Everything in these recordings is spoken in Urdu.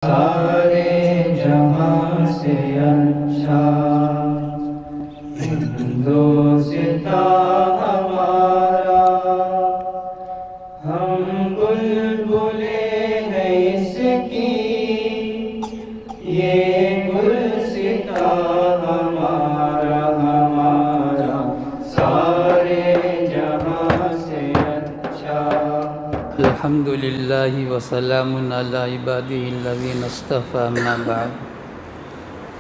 سارے جہاں سے اچھا ہندوستاں ہمارا، ہم بلبلیں ہیں اس کی، یہ گلستاں ہمارا ہمارا سارے جہاں سے اچھا۔ الحمد للہ وسلام علی عبادہ الذین اصطفى، اما بعد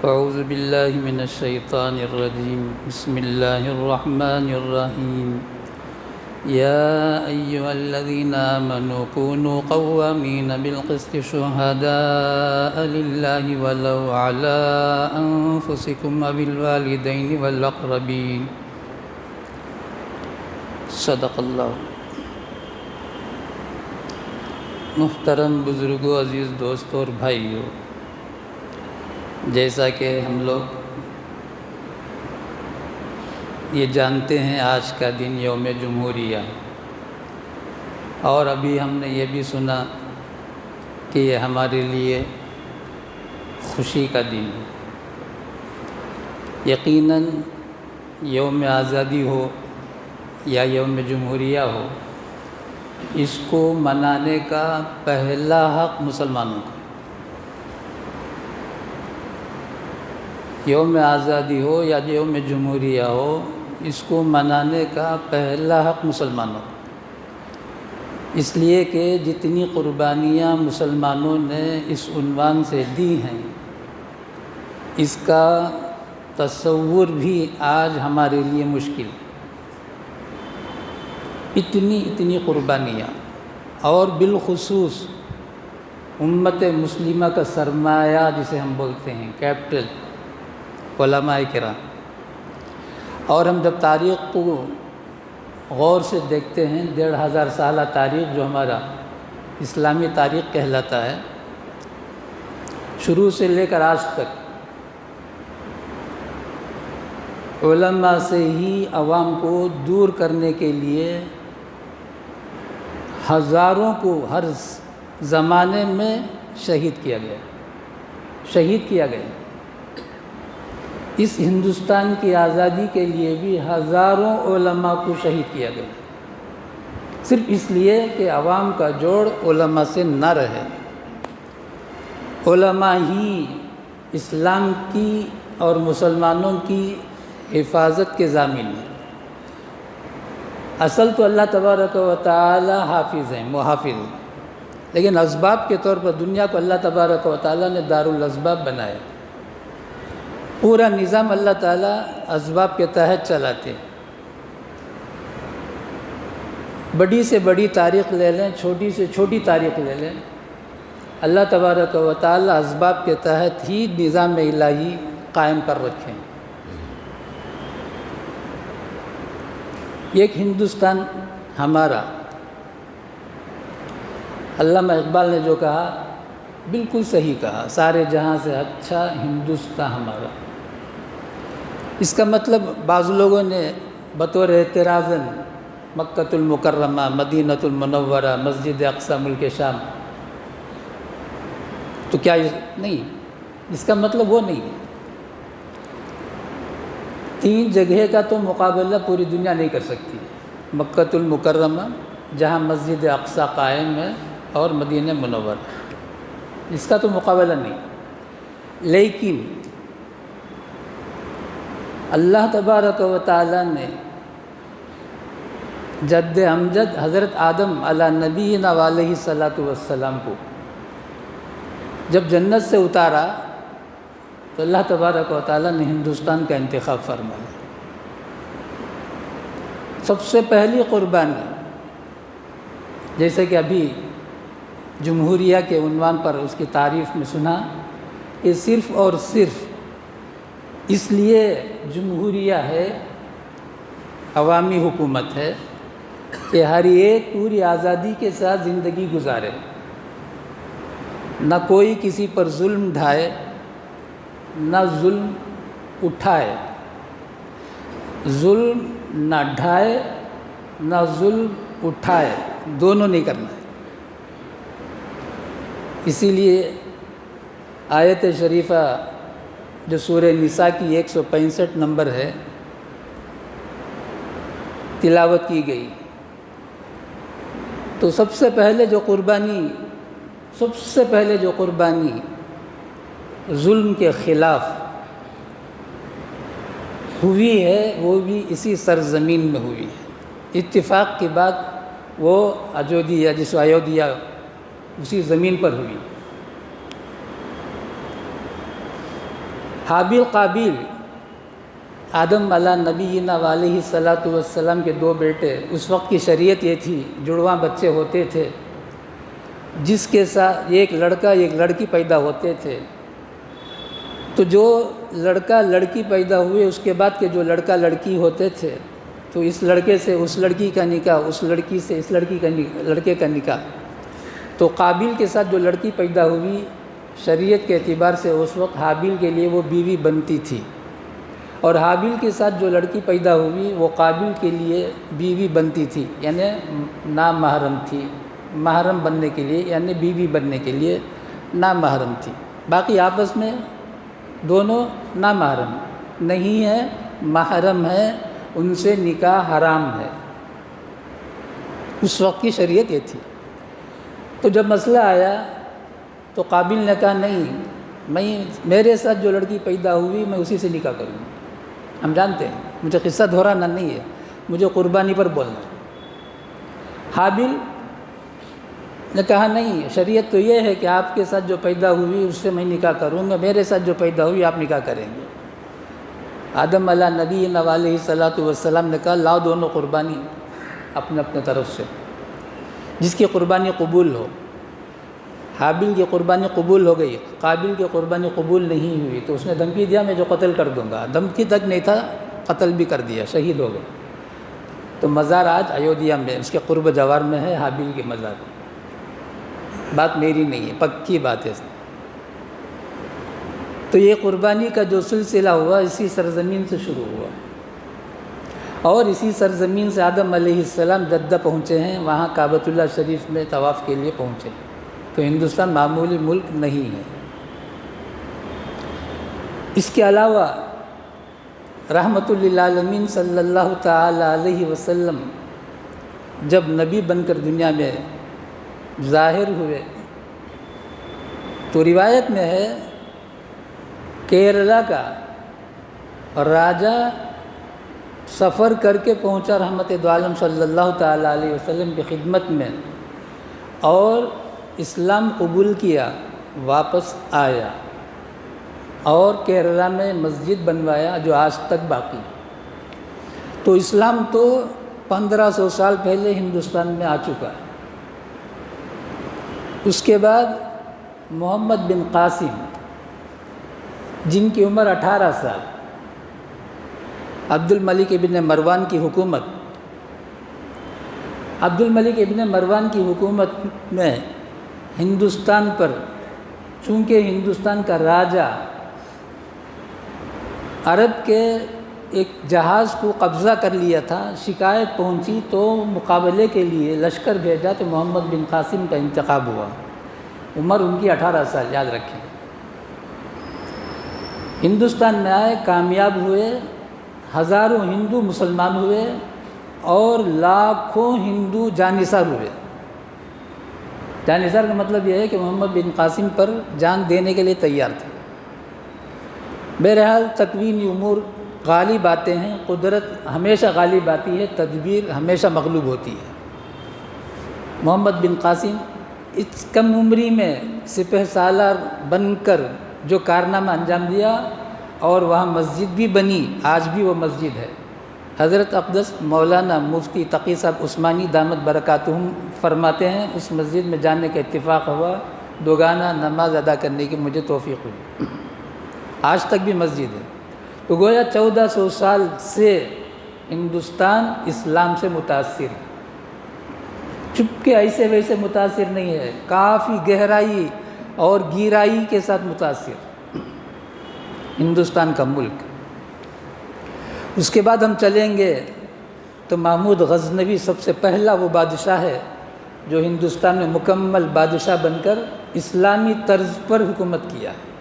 فاعوذ باللہ من الشیطان الرجیم، بسم اللہ الرحمن الرحیم۔ یا ایہا الذین آمنوا کونوا قوامین بالقسط شہداء للہ ولو علی انفسکم او الوالدین والاقربین۔ صدق اللہ۔ محترم بزرگوں، عزیز دوستوں اور بھائیوں، جیسا کہ ہم لوگ یہ جانتے ہیں آج کا دن یوم جمہوریہ ہے، اور ابھی ہم نے یہ بھی سنا کہ یہ ہمارے لیے خوشی کا دن ہے۔ یقیناً یوم آزادی ہو یا یوم جمہوریہ ہو، اس کو منانے کا پہلا حق مسلمانوں کا۔ یوم آزادی ہو یا یوم جمہوریہ ہو، اس کو منانے کا پہلا حق مسلمانوں کا، اس لیے کہ جتنی قربانیاں مسلمانوں نے اس عنوان سے دی ہیں، اس کا تصور بھی آج ہمارے لیے مشکل ہے۔ اتنی قربانیاں، اور بالخصوص امت مسلمہ کا سرمایہ جسے ہم بولتے ہیں، کیپٹل، علماء کرام۔ اور ہم جب تاریخ کو غور سے دیکھتے ہیں، 1500 سالہ تاریخ جو ہمارا اسلامی تاریخ کہلاتا ہے، شروع سے لے کر آج تک علماء سے ہی عوام کو دور کرنے کے لیے ہزاروں کو ہر زمانے میں شہید کیا گیا۔ اس ہندوستان کی آزادی کے لیے بھی ہزاروں علماء کو شہید کیا گیا، صرف اس لیے کہ عوام کا جوڑ علماء سے نہ رہے۔ علماء ہی اسلام کی اور مسلمانوں کی حفاظت کے ضامن ہیں۔ اصل تو اللہ تبارک و تعالی حافظ ہیں، محافظ ہیں، لیکن اسباب کے طور پر دنیا کو اللہ تبارک و تعالی نے دارالاسباب بنایا۔ پورا نظام اللہ تعالی اسباب کے تحت چلاتے ہیں۔ بڑی سے بڑی تاریخ لے لیں، چھوٹی سے چھوٹی تاریخ لے لیں، اللہ تبارک و تعالی اسباب کے تحت ہی نظام الہی قائم کر رکھے ہیں۔ ایک ہندوستان ہمارا، علامہ اقبال نے جو کہا بالکل صحیح کہا، سارے جہاں سے اچھا ہندوستان ہمارا۔ اس کا مطلب بعض لوگوں نے بطور اعتراضاً مکۃ المکرمہ، مدینۃ المنورہ، مسجد اقصی ملک شام، تو کیا نہیں، اس کا مطلب وہ نہیں ہے۔ 3 جگہ کا تو مقابلہ پوری دنیا نہیں کر سکتی، مکۃ المکرمہ جہاں مسجد اقصی قائم ہے اور مدینہ منورہ، اس کا تو مقابلہ نہیں۔ لیکن اللہ تبارک و تعالی نے جد امجد حضرت آدم علی نبینا علیہ الصلاۃ والسلام کو جب جنت سے اتارا، تو اللہ تبارک و تعالی نے ہندوستان کا انتخاب فرمایا۔ سب سے پہلی قربانی، جیسے کہ ابھی جمہوریہ کے عنوان پر اس کی تعریف میں سنا، یہ صرف اور صرف اس لیے جمہوریہ ہے، عوامی حکومت ہے، کہ ہر ایک پوری آزادی کے ساتھ زندگی گزارے، نہ کوئی کسی پر ظلم ڈھائے، نہ ظلم اٹھائے، ظلم نہ ڈھائے نہ ظلم اٹھائے، دونوں نہیں کرنا ہے۔ اسی لیے آیت شریفہ جو سورہ نساء کی 165 نمبر ہے تلاوت کی گئی، تو سب سے پہلے جو قربانی ظلم کے خلاف ہوئی ہے وہ بھی اسی سرزمین میں ہوئی ہے۔ اتفاق کی بات وہ ایودھیا اسی زمین پر ہوئی۔ حابیل قابیل آدم علیہ نبینا علیہ الصلاۃ والسلام کے 2 بیٹے، اس وقت کی شریعت یہ تھی جڑواں بچے ہوتے تھے جس کے ساتھ ایک لڑکا ایک لڑکی پیدا ہوتے تھے، تو جو لڑکا لڑکی پیدا ہوئے اس کے بعد کے جو لڑکا لڑکی ہوتے تھے تو اس لڑکے سے اس لڑکی کا نکاح، اس لڑکی سے اس لڑکے کا نکاح، تو قابیل کے ساتھ جو لڑکی پیدا ہوئی شریعت کے اعتبار سے اس وقت حابیل کے لیے وہ بیوی بنتی تھی، اور حابیل کے ساتھ جو لڑکی پیدا ہوئی وہ قابیل کے لیے بیوی بنتی تھی، یعنی نامحرم تھی، محرم بننے کے لیے یعنی بیوی بننے کے لیے نامحرم تھی، باقی آپس میں دونوں نامحرم نہیں ہیں، محرم ہے، ان سے نکاح حرام ہے۔ اس وقت کی شریعت یہ تھی۔ تو جب مسئلہ آیا تو قابیل نے کہا نہیں، میرے ساتھ جو لڑکی پیدا ہوئی میں اسی سے نکاح کروں گا۔ ہم جانتے ہیں، مجھے قصہ دہرانا نہیں ہے، مجھے قربانی پر بولنا ہے۔ حابیل نے کہا نہیں، شریعت تو یہ ہے کہ آپ کے ساتھ جو پیدا ہوئی اس سے میں نکاح کروں گا، میرے ساتھ جو پیدا ہوئی آپ نکاح کریں گے۔ آدم علیہ نبی علیہ الصلاۃ والسلام نے کہا لاؤ دونوں قربانی اپنے طرف سے، جس کی قربانی قبول ہو۔ حابیل کی قربانی قبول ہو گئی، قابیل کی قربانی قبول نہیں ہوئی، تو اس نے دھمکی دیا میں جو قتل کر دوں گا، دھمکی تک نہیں تھا، قتل بھی کر دیا، شہید ہو گئے۔ تو مزار آج ایودھیا میں اس کے قرب جوار میں ہے حابیل کی مزار۔ بات میری نہیں ہے، پکی بات ہے۔ تو یہ قربانی کا جو سلسلہ ہوا اسی سرزمین سے شروع ہوا، اور اسی سرزمین سے آدم علیہ السلام جدہ پہنچے ہیں، وہاں کعبۃ اللہ شریف میں طواف کے لیے پہنچے ہیں۔ تو ہندوستان معمولی ملک نہیں ہے۔ اس کے علاوہ رحمت للعالمین صلی اللہ تعالی علیہ وسلم جب نبی بن کر دنیا میں ظاہر ہوئے تو روایت میں ہے کیرلا کا راجہ سفر کر کے پہنچا رحمت دو عالم صلی اللہ تعالی علیہ وسلم کی خدمت میں، اور اسلام قبول کیا، واپس آیا اور کیرلا میں مسجد بنوایا جو آج تک باقی ہے۔ تو اسلام تو 1500 سال پہلے ہندوستان میں آ چکا ہے۔ اس کے بعد محمد بن قاسم جن کی عمر 18 سال، عبد الملک ابن مروان کی حکومت، عبد الملک ابن مروان کی حکومت میں ہندوستان پر چونکہ ہندوستان کا راجہ عرب کے ایک جہاز کو قبضہ کر لیا تھا، شکایت پہنچی تو مقابلے کے لیے لشکر بھیجا تو محمد بن قاسم کا انتخاب ہوا۔ عمر ان کی 18 سال، یاد رکھیں۔ ہندوستان میں آئے، کامیاب ہوئے، ہزاروں ہندو مسلمان ہوئے اور لاکھوں ہندو جانثار ہوئے۔ جانثار کا مطلب یہ ہے کہ محمد بن قاسم پر جان دینے کے لیے تیار تھے۔ بہرحال تکوینی امور غالب آتے ہیں، قدرت ہمیشہ غالب آتی ہے، تدبیر ہمیشہ مغلوب ہوتی ہے۔ محمد بن قاسم اس کم عمری میں سپہ سالار بن کر جو کارنامہ انجام دیا، اور وہاں مسجد بھی بنی، آج بھی وہ مسجد ہے۔ حضرت اقدس مولانا مفتی تقی صاحب عثمانی دامت برکاتہم فرماتے ہیں اس مسجد میں جانے کا اتفاق ہوا، دوگانہ نماز ادا کرنے کی مجھے توفیق ہوئی، آج تک بھی مسجد ہے۔ تو گویا 1400 سال سے ہندوستان اسلام سے متاثر ہے، چپ کے ایسے ویسے متاثر نہیں ہے، کافی گہرائی اور گہرائی کے ساتھ متاثر ہندوستان کا ملک۔ اس کے بعد ہم چلیں گے تو محمود غزنوی سب سے پہلا وہ بادشاہ ہے جو ہندوستان میں مکمل بادشاہ بن کر اسلامی طرز پر حکومت کیا ہے۔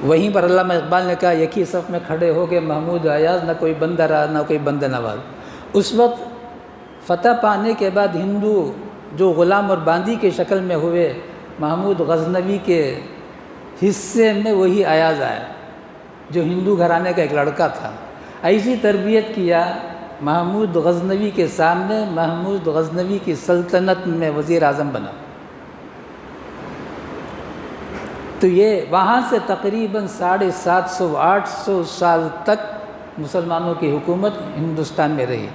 وہیں پر علامہ اقبال نے کہا ایک ہی صف میں کھڑے ہو کے محمود ایاز، نہ کوئی بندہ رہا نہ کوئی بندہ نواز۔ اس وقت فتح پانے کے بعد ہندو جو غلام اور باندی کی شکل میں ہوئے، محمود غزنوی کے حصے میں وہی ایاز آیا جو ہندو گھرانے کا ایک لڑکا تھا۔ ایسی تربیت کیا، محمود غزنوی کے سامنے محمود غزنوی کی سلطنت میں وزیر اعظم بنا۔ تو یہ وہاں سے تقریباً 750-800 سال تک مسلمانوں کی حکومت ہندوستان میں رہی۔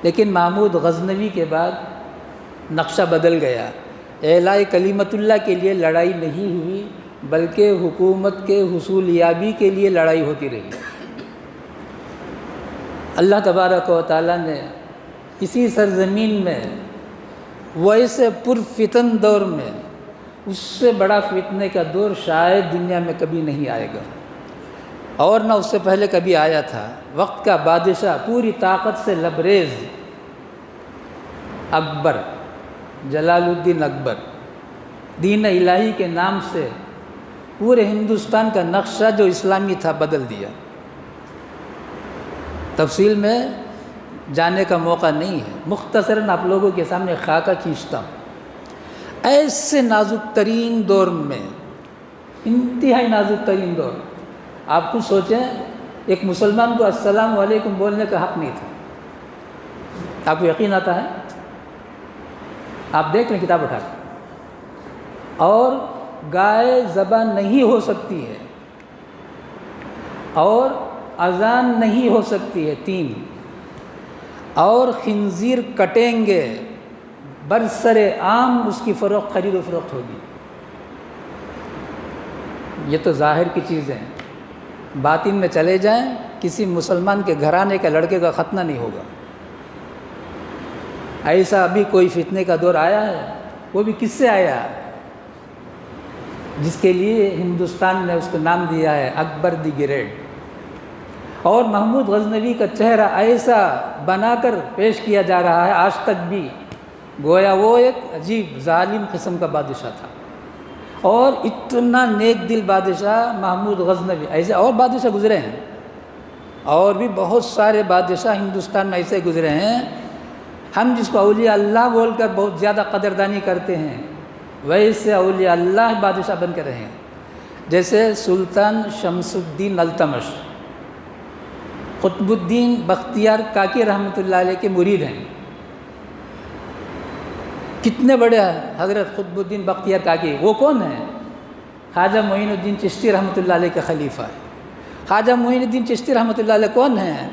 لیکن محمود غزنوی کے بعد نقشہ بدل گیا۔ اعلاء کلمت اللہ کے لیے لڑائی نہیں ہوئی، بلکہ حکومت کے حصول یابی کے لیے لڑائی ہوتی رہی۔ اللہ تبارک و تعالیٰ نے اسی سرزمین میں ویسے پرفتن دور میں، اس سے بڑا فتنے کا دور شاید دنیا میں کبھی نہیں آئے گا، اور نہ اس سے پہلے کبھی آیا تھا۔ وقت کا بادشاہ، پوری طاقت سے لبریز اکبر، جلال الدین اکبر، دین الہی کے نام سے پورے ہندوستان کا نقشہ جو اسلامی تھا بدل دیا۔ تفصیل میں جانے کا موقع نہیں ہے، مختصراً آپ لوگوں کے سامنے خاکہ کھینچتا ہوں۔ ایسے نازک ترین دور میں، انتہائی نازک ترین دور، آپ کچھ سوچیں، ایک مسلمان کو السلام علیکم بولنے کا حق نہیں تھا۔ آپ کو یقین آتا ہے؟ آپ دیکھ لیں کتاب اٹھا کے۔ اور گائے ذبح نہیں ہو سکتی ہے، اور اذان نہیں ہو سکتی ہے 3، اور خنزیر کٹیں گے، برسر عام اس کی فروخت، خرید و فروخت ہوگی۔ یہ تو ظاہر کی چیزیں ہیں، باطن میں چلے جائیں، کسی مسلمان کے گھرانے کے لڑکے کا ختنہ نہیں ہوگا۔ ایسا ابھی کوئی فتنے کا دور آیا ہے؟ وہ بھی کس سے آیا؟ جس کے لیے ہندوستان نے اس کو نام دیا ہے اکبر دی گریٹ۔ اور محمود غزنوی کا چہرہ ایسا بنا کر پیش کیا جا رہا ہے آج تک بھی، گویا وہ ایک عجیب ظالم قسم کا بادشاہ تھا، اور اتنا نیک دل بادشاہ محمود غزنوی۔ ایسے اور بادشاہ گزرے ہیں، اور بھی بہت سارے بادشاہ ہندوستان میں ایسے گزرے ہیں۔ ہم جس کو اولیاء اللہ بول کر بہت زیادہ قدردانی کرتے ہیں، ویسے اولیاء اللہ بادشاہ بن کے رہے ہیں۔ جیسے سلطان شمس الدین التمش، قطب الدین بختیار کاکی رحمۃ اللہ علیہ کے مرید ہیں۔ کتنے بڑے ہیں حضرت قطب الدین بختیار کاکی؟ وہ کون ہیں؟ خواجہ معین الدین چشتی رحمۃ اللہ علیہ کے خلیفہ ہے۔ خواجہ معین الدین چشتی رحمۃ اللہ علیہ کون ہیں؟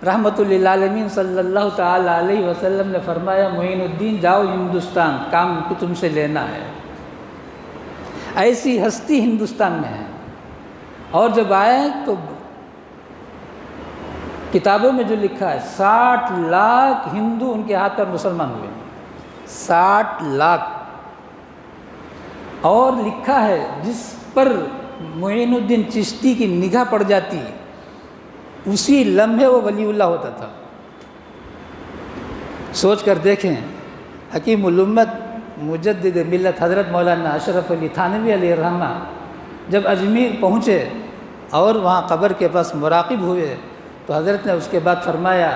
رحمۃ للعالمین صلی اللہ تعالی علیہ وسلم نے فرمایا، معین الدین جاؤ ہندوستان، کام کو تم سے لینا ہے۔ ایسی ہستی ہندوستان میں ہے۔ اور جب آئے تو کتابوں میں جو لکھا ہے، 60 لاکھ ہندو ان کے ہاتھ پر مسلمان ہوئے، 60 لاکھ۔ اور لکھا ہے جس پر معین الدین چشتی کی نگاہ پڑ جاتی، اسی لمحے وہ ولی اللہ ہوتا تھا۔ سوچ کر دیکھیں، حکیم الامت مجدد ملت حضرت مولانا اشرف علی تھانوی علیہ الرحمہ جب اجمیر پہنچے اور وہاں قبر کے پاس مراقب ہوئے، تو حضرت نے اس کے بعد فرمایا،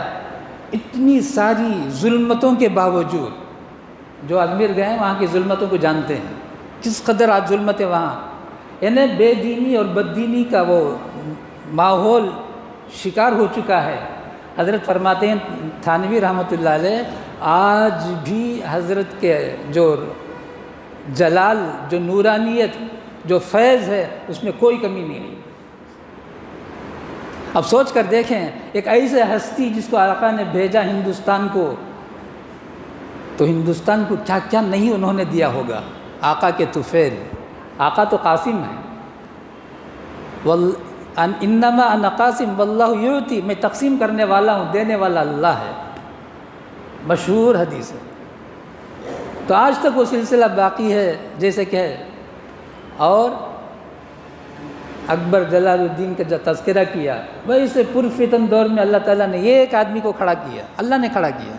اتنی ساری ظلمتوں کے باوجود، جو اجمیر گئے ہیں وہاں کی ظلمتوں کو جانتے ہیں، کس قدر آج ظلمتیں وہاں، یعنی بے دینی اور بددینی کا وہ ماحول شکار ہو چکا ہے۔ حضرت فرماتے ہیں تھانوی رحمۃ اللہ علیہ، آج بھی حضرت کے جو جلال، جو نورانیت، جو فیض ہے، اس میں کوئی کمی نہیں ہے۔ اب سوچ کر دیکھیں، ایک ایسے ہستی جس کو آقا نے بھیجا ہندوستان کو، تو ہندوستان کو کیا کیا نہیں انہوں نے دیا ہوگا۔ آقا کے طفیل، آقا تو قاسم ہے، انما انا قاسم واللہ یعطی، میں تقسیم کرنے والا ہوں، دینے والا اللہ ہے، مشہور حدیث ہے۔ تو آج تک وہ سلسلہ باقی ہے جیسے کہ ہے۔ اور اکبر جلال الدین کا جو تذکرہ کیا، ویسے پرفتن دور میں اللہ تعالیٰ نے یہ ایک آدمی کو کھڑا کیا، اللہ نے کھڑا کیا،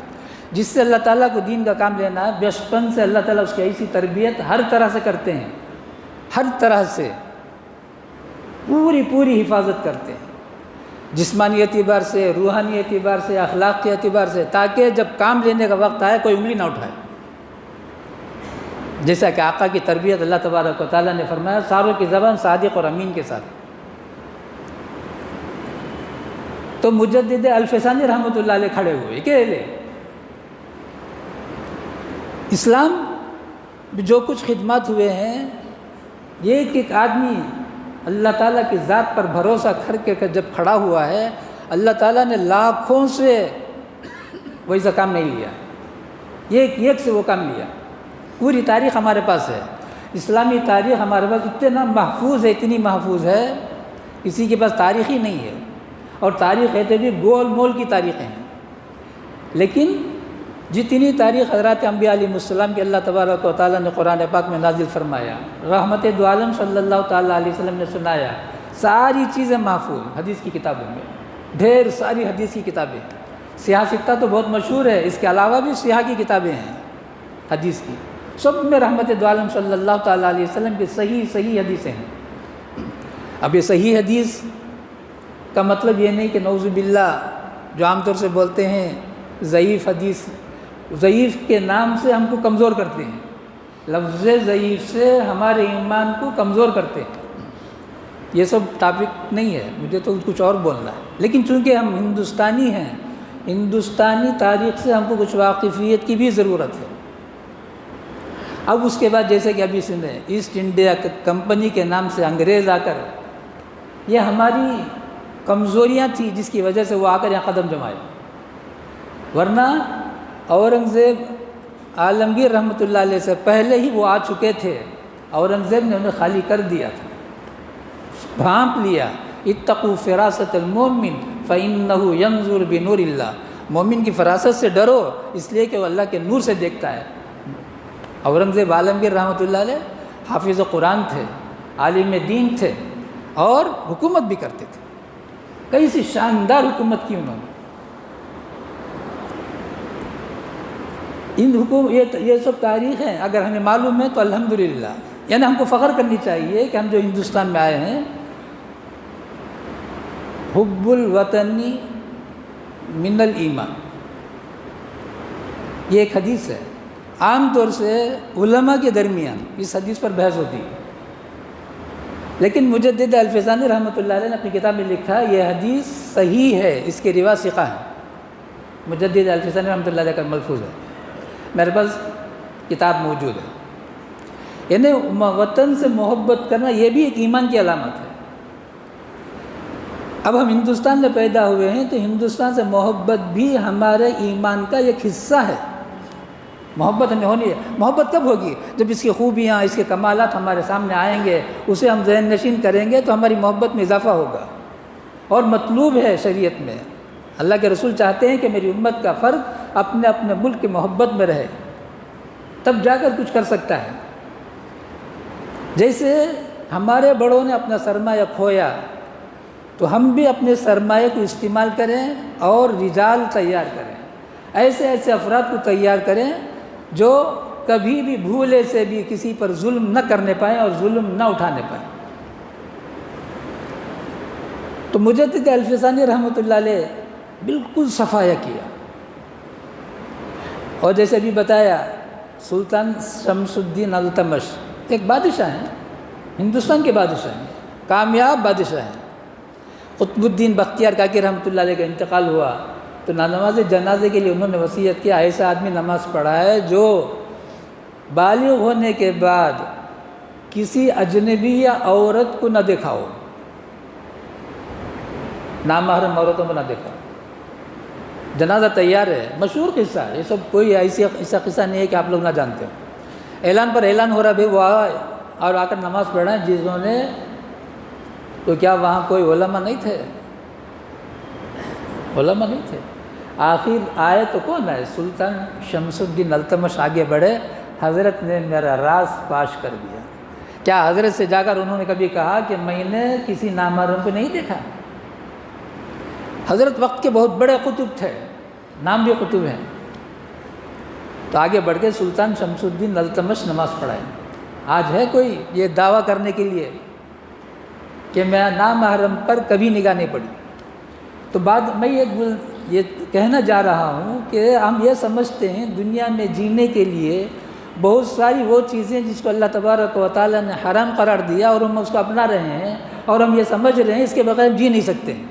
جس سے اللہ تعالیٰ کو دین کا کام لینا ہے۔ بچپن سے اللہ تعالیٰ اس کی ایسی تربیت ہر طرح سے کرتے ہیں، ہر طرح سے، پوری حفاظت کرتے ہیں، جسمانی اعتبار سے، روحانی اعتبار سے، اخلاق کے اعتبار سے، تاکہ جب کام لینے کا وقت آئے کوئی انگلی نہ اٹھائے۔ جیسا کہ آقا کی تربیت اللہ تبارک و تعالیٰ نے فرمایا، ساروں کی زبان صادق اور امین کے ساتھ۔ تو مجدد الفسانی رحمۃ اللہ علیہ کھڑے ہوئے اکیلے، اسلام جو کچھ خدمات ہوئے ہیں، یہ ایک آدمی اللہ تعالیٰ کی ذات پر بھروسہ کر کے جب کھڑا ہوا ہے، اللہ تعالیٰ نے لاکھوں سے ویسا کام نہیں لیا، ایک سے وہ کام لیا۔ پوری تاریخ ہمارے پاس ہے، اسلامی تاریخ ہمارے پاس اتنا محفوظ ہے، اتنی محفوظ ہے، کسی کے پاس تاریخ ہی نہیں ہے۔ اور تاریخ ہے تو بھی گول مول کی تاریخیں ہیں، لیکن جتنی تاریخ حضرات انبیاء علیہ السلام کے اللہ تبارک و تعالیٰ نے قرآن پاک میں نازل فرمایا، رحمت دو عالم صلی اللہ تعالیٰ علیہ وسلم نے سنایا، ساری چیزیں محفوظ حدیث کی کتابوں میں، ڈھیر ساری حدیث کی کتابیں۔ سیاہ ستہ تو بہت مشہور ہے، اس کے علاوہ بھی سیاہ کی کتابیں ہیں حدیث کی، سب میں رحمت دو عالم صلی اللہ تعالیٰ علیہ وسلم کی صحیح حدیثیں ہیں۔ اب یہ صحیح حدیث کا مطلب یہ نہیں کہ نعوذ باللہ جو عام طور سے بولتے ہیں ضعیف حدیث، ضعیف کے نام سے ہم کو کمزور کرتے ہیں، لفظ ضعیف سے ہمارے ایمان کو کمزور کرتے ہیں، یہ سب ٹاپک نہیں ہے، مجھے تو کچھ اور بولنا ہے۔ لیکن چونکہ ہم ہندوستانی ہیں، ہندوستانی تاریخ سے ہم کو کچھ واقفیت کی بھی ضرورت ہے۔ اب اس کے بعد جیسے کہ ابھی سنے، ایسٹ انڈیا کمپنی کے نام سے انگریز آ کر، یہ ہماری کمزوریاں تھیں جس کی وجہ سے وہ آ کر یہاں قدم جمائے، ورنہ اورنگزیب عالمگیر رحمۃ اللہ علیہ سے پہلے ہی وہ آ چکے تھے، اورنگزیب نے انہیں خالی کر دیا تھا، بھانپ لیا۔ اتقوا فراست المومن فإنہ ینظر بنور اللہ، مومن کی فراست سے ڈرو اس لیے کہ وہ اللہ کے نور سے دیکھتا ہے۔ اورنگزیب عالمگیر رحمۃ اللہ علیہ حافظ قرآن تھے، عالم دین تھے، اور حکومت بھی کرتے تھے، کیسی شاندار حکومت کی انہوں نے۔ یہ سب تاریخ ہیں، اگر ہمیں معلوم ہے تو الحمدللہ، یعنی ہم کو فخر کرنی چاہیے کہ ہم جو ہندوستان میں آئے ہیں، حب الوطنی من الایمان، یہ ایک حدیث ہے۔ عام طور سے علماء کے درمیان اس حدیث پر بحث ہوتی ہے، لیکن مجدد الفسانی رحمۃ اللہ علیہ نے اپنی کتاب میں لکھا یہ حدیث صحیح ہے، اس کے روایت ثقہ ہے۔ مجدد الفسانی رحمۃ اللہ علیہ کا ملفوظ ہے، میرے پاس کتاب موجود ہے۔ یعنی وطن سے محبت کرنا یہ بھی ایک ایمان کی علامت ہے۔ اب ہم ہندوستان میں پیدا ہوئے ہیں تو ہندوستان سے محبت بھی ہمارے ایمان کا ایک حصہ ہے۔ محبت ہمیں ہونی ہے۔ محبت کب ہوگی؟ جب اس کی خوبیاں، اس کے کمالات ہمارے سامنے آئیں گے، اسے ہم ذہن نشین کریں گے تو ہماری محبت میں اضافہ ہوگا، اور مطلوب ہے شریعت میں۔ اللہ کے رسول چاہتے ہیں کہ میری امت کا فرد اپنے اپنے ملک کی محبت میں رہے، تب جا کر کچھ کر سکتا ہے۔ جیسے ہمارے بڑوں نے اپنا سرمایہ کھویا تو ہم بھی اپنے سرمایہ کو استعمال کریں اور رجال تیار کریں، ایسے افراد کو تیار کریں جو کبھی بھی بھولے سے بھی کسی پر ظلم نہ کرنے پائیں اور ظلم نہ اٹھانے پائیں۔ تو مجدد الفسانی رحمۃ اللہ علیہ بالکل صفایا کیا، اور جیسے ابھی بتایا سلطان شمس الدین التمش ایک بادشاہ ہیں، ہندوستان کے بادشاہ ہیں، کامیاب بادشاہ ہیں۔ قطب الدین بختیار کاکی رحمۃ اللہ علیہ کا انتقال ہوا تو نماز جنازے کے لیے انہوں نے وصیت کیا ایسا آدمی نماز پڑھا ہے جو بالغ ہونے کے بعد کسی اجنبی یا عورت کو نہ دیکھا ہو، نامحرم عورتوں کو نہ دیکھا۔ جنازہ تیار ہے، مشہور قصہ ہے، یہ سب کوئی ایسا قصہ نہیں ہے کہ آپ لوگ نہ جانتے ہو۔ اعلان پر اعلان ہو رہا بھائی وہ آئے اور آ کر نماز پڑھیں جنہوں نے، تو کیا وہاں کوئی علماء نہیں تھے؟ علماء نہیں تھے۔ آخر آئے تو کون ہے؟ سلطان شمس الدین التمش آگے بڑھے، حضرت نے میرا راز فاش کر دیا۔ کیا حضرت سے جا کر انہوں نے کبھی کہا کہ میں نے کسی نامحرم کو نہیں دیکھا؟ حضرت وقت کے بہت بڑے قطب تھے، نام بھی قطب ہیں۔ تو آگے بڑھ کے سلطان شمس الدین التمش نماز پڑھائے۔ آج ہے کوئی یہ دعویٰ کرنے کے لیے کہ میں نامحرم پر کبھی نگاہ نہیں پڑی۔ تو بعد میں یہ کہنا جا رہا ہوں کہ ہم یہ سمجھتے ہیں دنیا میں جینے کے لیے بہت ساری وہ چیزیں جس کو اللہ تبارک و تعالیٰ نے حرام قرار دیا اور ہم اس کو اپنا رہے ہیں، اور ہم یہ سمجھ رہے ہیں اس کے بغیر جی نہیں سکتے ہیں۔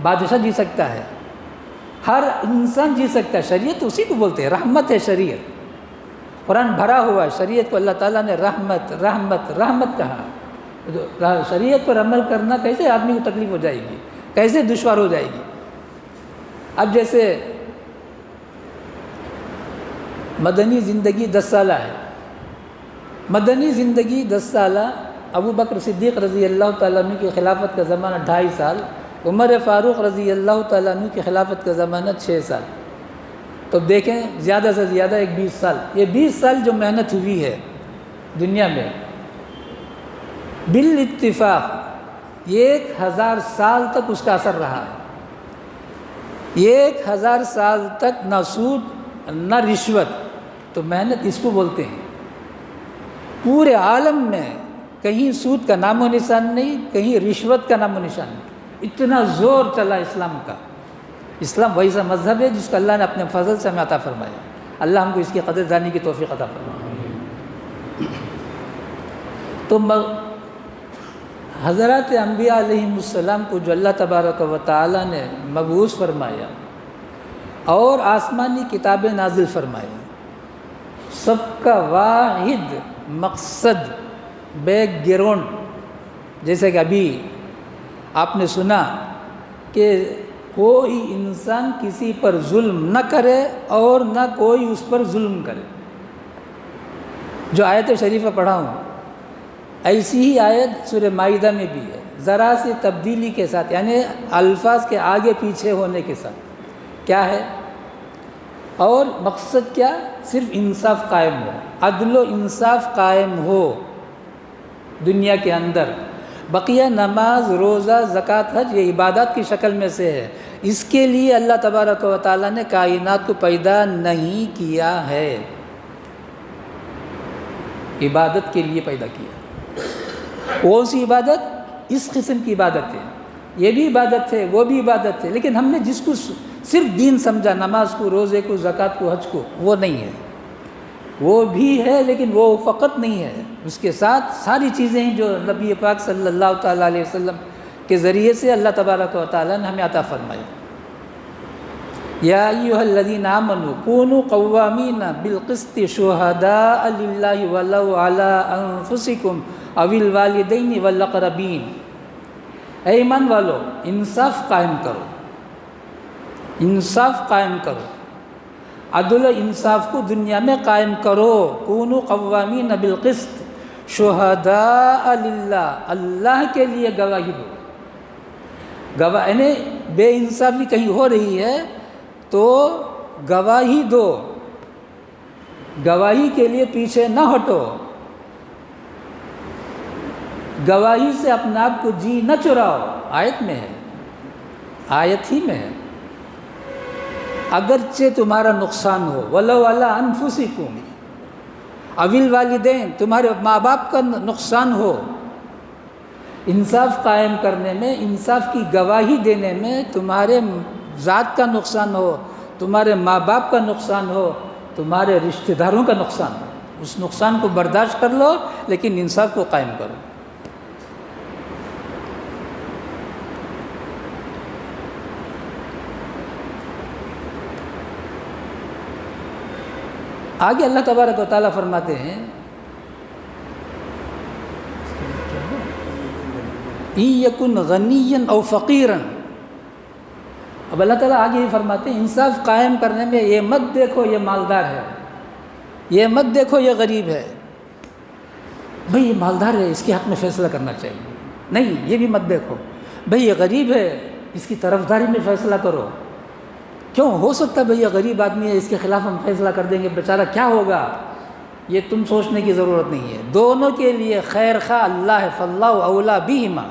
بادشاہ جی سکتا ہے، ہر انسان جی سکتا ہے، شریعت اسی کو بولتے ہیں، رحمت ہے شریعت۔ قرآن بھرا ہوا ہے، شریعت کو اللہ تعالیٰ نے رحمت رحمت رحمت کہا۔ شریعت پر عمل کرنا کیسے آدمی کو تکلیف ہو جائے گی، کیسے دشوار ہو جائے گی۔ اب جیسے مدنی زندگی 10 سالہ ہے، مدنی زندگی 10 سالہ، ابو بکر صدیق رضی اللہ تعالیٰ عنہ کی خلافت کا زمانہ 2.5 سال، عمر فاروق رضی اللہ تعالیٰ عنہ کی خلافت کا زمانہ 6 سال۔ تو دیکھیں زیادہ سے زیادہ ایک 20 سال، یہ 20 سال جو محنت ہوئی ہے دنیا میں، بالاتفاق 1000 سال تک اس کا اثر رہا ہے۔ 1000 سال تک نہ سود نہ رشوت، تو محنت اس کو بولتے ہیں۔ پورے عالم میں کہیں سود کا نام و نشان نہیں، کہیں رشوت کا نام و نشان نہیں، اتنا زور چلا اسلام کا۔ اسلام ویسا مذہب ہے جس کو اللہ نے اپنے فضل سے ہمیں عطا فرمایا۔ اللہ ہم کو اس کی قدر جاننے کی توفیق عطا فرمائے۔ تو حضرات انبیاء علیہم السلام کو جو اللہ تبارک و تعالیٰ نے مبعوث فرمایا اور آسمانی کتابیں نازل فرمائی، سب کا واحد مقصد بیک گراؤنڈ، جیسے کہ ابھی آپ نے سنا کہ کوئی انسان کسی پر ظلم نہ کرے اور نہ کوئی اس پر ظلم کرے۔ جو آیت شریفہ پڑھا ہوں ایسی ہی آیت سورہ مائدہ میں بھی ہے، ذرا سی تبدیلی کے ساتھ، یعنی الفاظ کے آگے پیچھے ہونے کے ساتھ۔ کیا ہے؟ اور مقصد کیا؟ صرف انصاف قائم ہو، عدل و انصاف قائم ہو دنیا کے اندر۔ بقیہ نماز، روزہ، زکوٰۃ، حج یہ عبادات کی شکل میں سے ہے۔ اس کے لیے اللہ تبارک و تعالیٰ نے کائنات کو پیدا نہیں کیا ہے، عبادت کے لیے پیدا کیا۔ کون سی عبادت؟ اس قسم کی عبادت ہے، یہ بھی عبادت ہے، وہ بھی عبادت ہے، لیکن ہم نے جس کو صرف دین سمجھا، نماز کو، روزے کو، زکوٰۃ کو، حج کو، وہ نہیں ہے۔ وہ بھی ہے لیکن وہ فقط نہیں ہے، اس کے ساتھ ساری چیزیں ہیں جو نبی پاک صلی اللہ تعالیٰ علیہ وسلم کے ذریعے سے اللہ تبارک و تعالیٰ نے ہمیں عطا فرمائی۔ یا ایھا الذین آمنوا کونوا قوامین بالقسط شہداء للہ ولو علی انفسکم او الوالدین والاقربین۔ اے ایمان والو، انصاف قائم کرو، انصاف قائم کرو، عدل و انصاف کو دنیا میں قائم کرو۔ کونوا قوامین بالقسط شہداء للہ، اللہ کے لیے گواہی دو۔ گواہ یعنی بے انصافی کہیں ہو رہی ہے تو گواہی دو، گواہی کے لیے پیچھے نہ ہٹو، گواہی سے اپنے آپ کو جی نہ چراؤ۔ آیت میں ہے، آیت ہی میں ہے۔ اگرچہ تمہارا نقصان ہو، وَلَوْ عَلَىٰ أَنفُسِكُمْ أَوِ الْوَالِدَيْنِ، تمہارے ماں باپ کا نقصان ہو، انصاف قائم کرنے میں، انصاف کی گواہی دینے میں تمہارے ذات کا نقصان ہو، تمہارے ماں باپ کا نقصان ہو، تمہارے رشتہ داروں کا نقصان ہو، اس نقصان کو برداشت کر لو لیکن انصاف کو قائم کرو۔ آگے اللہ تبارک و تعالیٰ فرماتے ہیں إِن يَكُنْ غَنِيًّا أَوْ فَقِيرًا۔ اب اللہ تعالیٰ آگے ہی فرماتے ہیں انصاف قائم کرنے میں یہ مت دیکھو یہ مالدار ہے، یہ مت دیکھو یہ غریب ہے، بھئی یہ مالدار ہے اس کے حق میں فیصلہ کرنا چاہیے، نہیں یہ بھی مت دیکھو، بھئی یہ غریب ہے اس کی طرفداری میں فیصلہ کرو۔ کیوں؟ ہو سکتا ہے بھئی یہ غریب آدمی ہے، اس کے خلاف ہم فیصلہ کر دیں گے، بیچارہ کیا ہوگا، یہ تم سوچنے کی ضرورت نہیں ہے۔ دونوں کے لیے خیر خواہ اللہ ہے، فاللہ اولیٰ بہما۔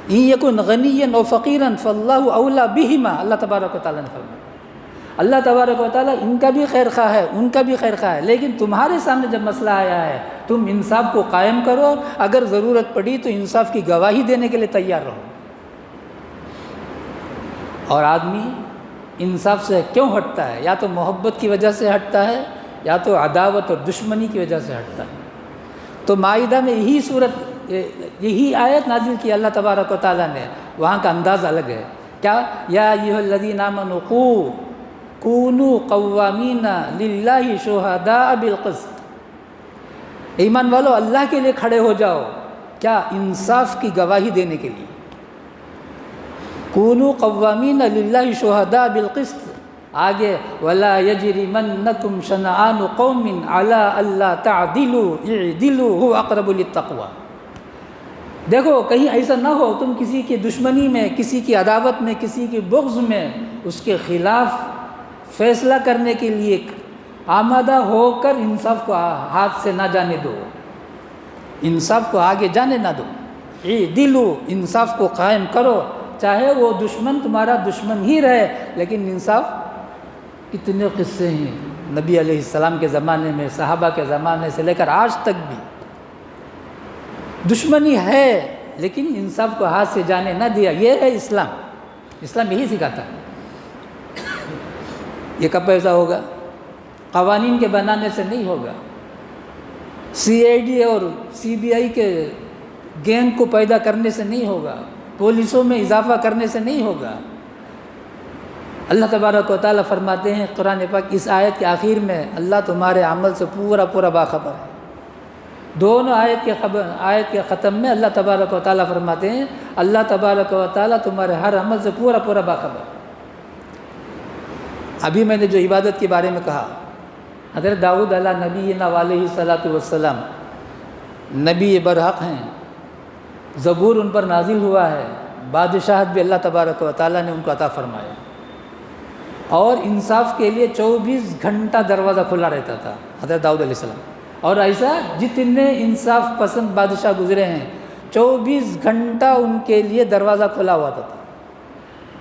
إِن يَكُنْ غَنِيًّا أَوْ فَقِيرًا فَاللَّهُ أَوْلَىٰ بِهِمَا، اللہ تبارک و تعالیٰ نے فرمایا۔ اللہ تبارک و تعالیٰ ان کا بھی خیر خواہ ہے، ان کا بھی خیر خواہ ہے، لیکن تمہارے سامنے جب مسئلہ آیا ہے تم انصاف کو قائم کرو، اگر ضرورت پڑی تو انصاف کی گواہی دینے کے لیے تیار رہو۔ اور آدمی انصاف سے کیوں ہٹتا ہے؟ یا تو محبت کی وجہ سے ہٹتا ہے، یا تو عداوت اور دشمنی کی وجہ سے ہٹتا ہے۔ تو مائدہ میں یہی آیت نازل کی اللہ تبارک و تعالیٰ نے، وہاں کا انداز الگ ہے۔ کیا؟ یا ایھا الذین آمنوا کونوا قوامین للہ شہداء بالقسط، ایمان والو اللہ کے لیے کھڑے ہو جاؤ، کیا؟ انصاف کی گواہی دینے کے لیے۔ کونوا قوامین للہ شہداء بالقسط، آگے ولا یجرمنکم شنآن قوم علی الا تعدلوا اعدلوا هو اقرب للتقوی۔ دیکھو کہیں ایسا نہ ہو تم کسی کی دشمنی میں، کسی کی عداوت میں، کسی کی بغض میں اس کے خلاف فیصلہ کرنے کے لیے آمادہ ہو کر انصاف کو ہاتھ سے نہ جانے دو، انصاف کو آگے جانے نہ دو۔ اعدلوا، انصاف کو قائم کرو، چاہے وہ دشمن تمہارا دشمن ہی رہے، لیکن انصاف کتنے قصے ہیں نبی علیہ السلام کے زمانے میں، صحابہ کے زمانے سے لے کر آج تک بھی دشمنی ہے، لیکن انصاف کو ہاتھ سے جانے نہ دیا۔ یہ ہے اسلام، اسلام یہی سکھاتا ہے۔ یہ کب ایسا ہوگا؟ قوانین کے بنانے سے نہیں ہوگا، CID اور CBI کے گینگ کو پیدا کرنے سے نہیں ہوگا، پولیسوں میں اضافہ کرنے سے نہیں ہوگا۔ اللہ تبارک و تعالیٰ فرماتے ہیں قرآن پاک اس آیت کے آخر میں، اللہ تمہارے عمل سے پورا باخبر ہے۔ دونوں آیت کے ختم میں اللہ تبارک و تعالیٰ فرماتے ہیں اللہ تبارک و تعالیٰ تمہارے ہر عمل سے پورا باخبر۔ ابھی میں نے جو عبادت کے بارے میں کہا، حضرت داؤد علیہ نبینا علیہ الصلاۃ والسلام نبی برحق ہیں، زبور ان پر نازل ہوا ہے، بادشاہت بھی اللہ تبارک و تعالیٰ نے ان کو عطا فرمایا، اور انصاف کے لیے 24 گھنٹہ دروازہ کھلا رہتا تھا حضرت داؤد علیہ السلام۔ اور ایسا جتنے انصاف پسند بادشاہ گزرے ہیں 24 گھنٹہ ان کے لیے دروازہ کھلا ہوا تھا۔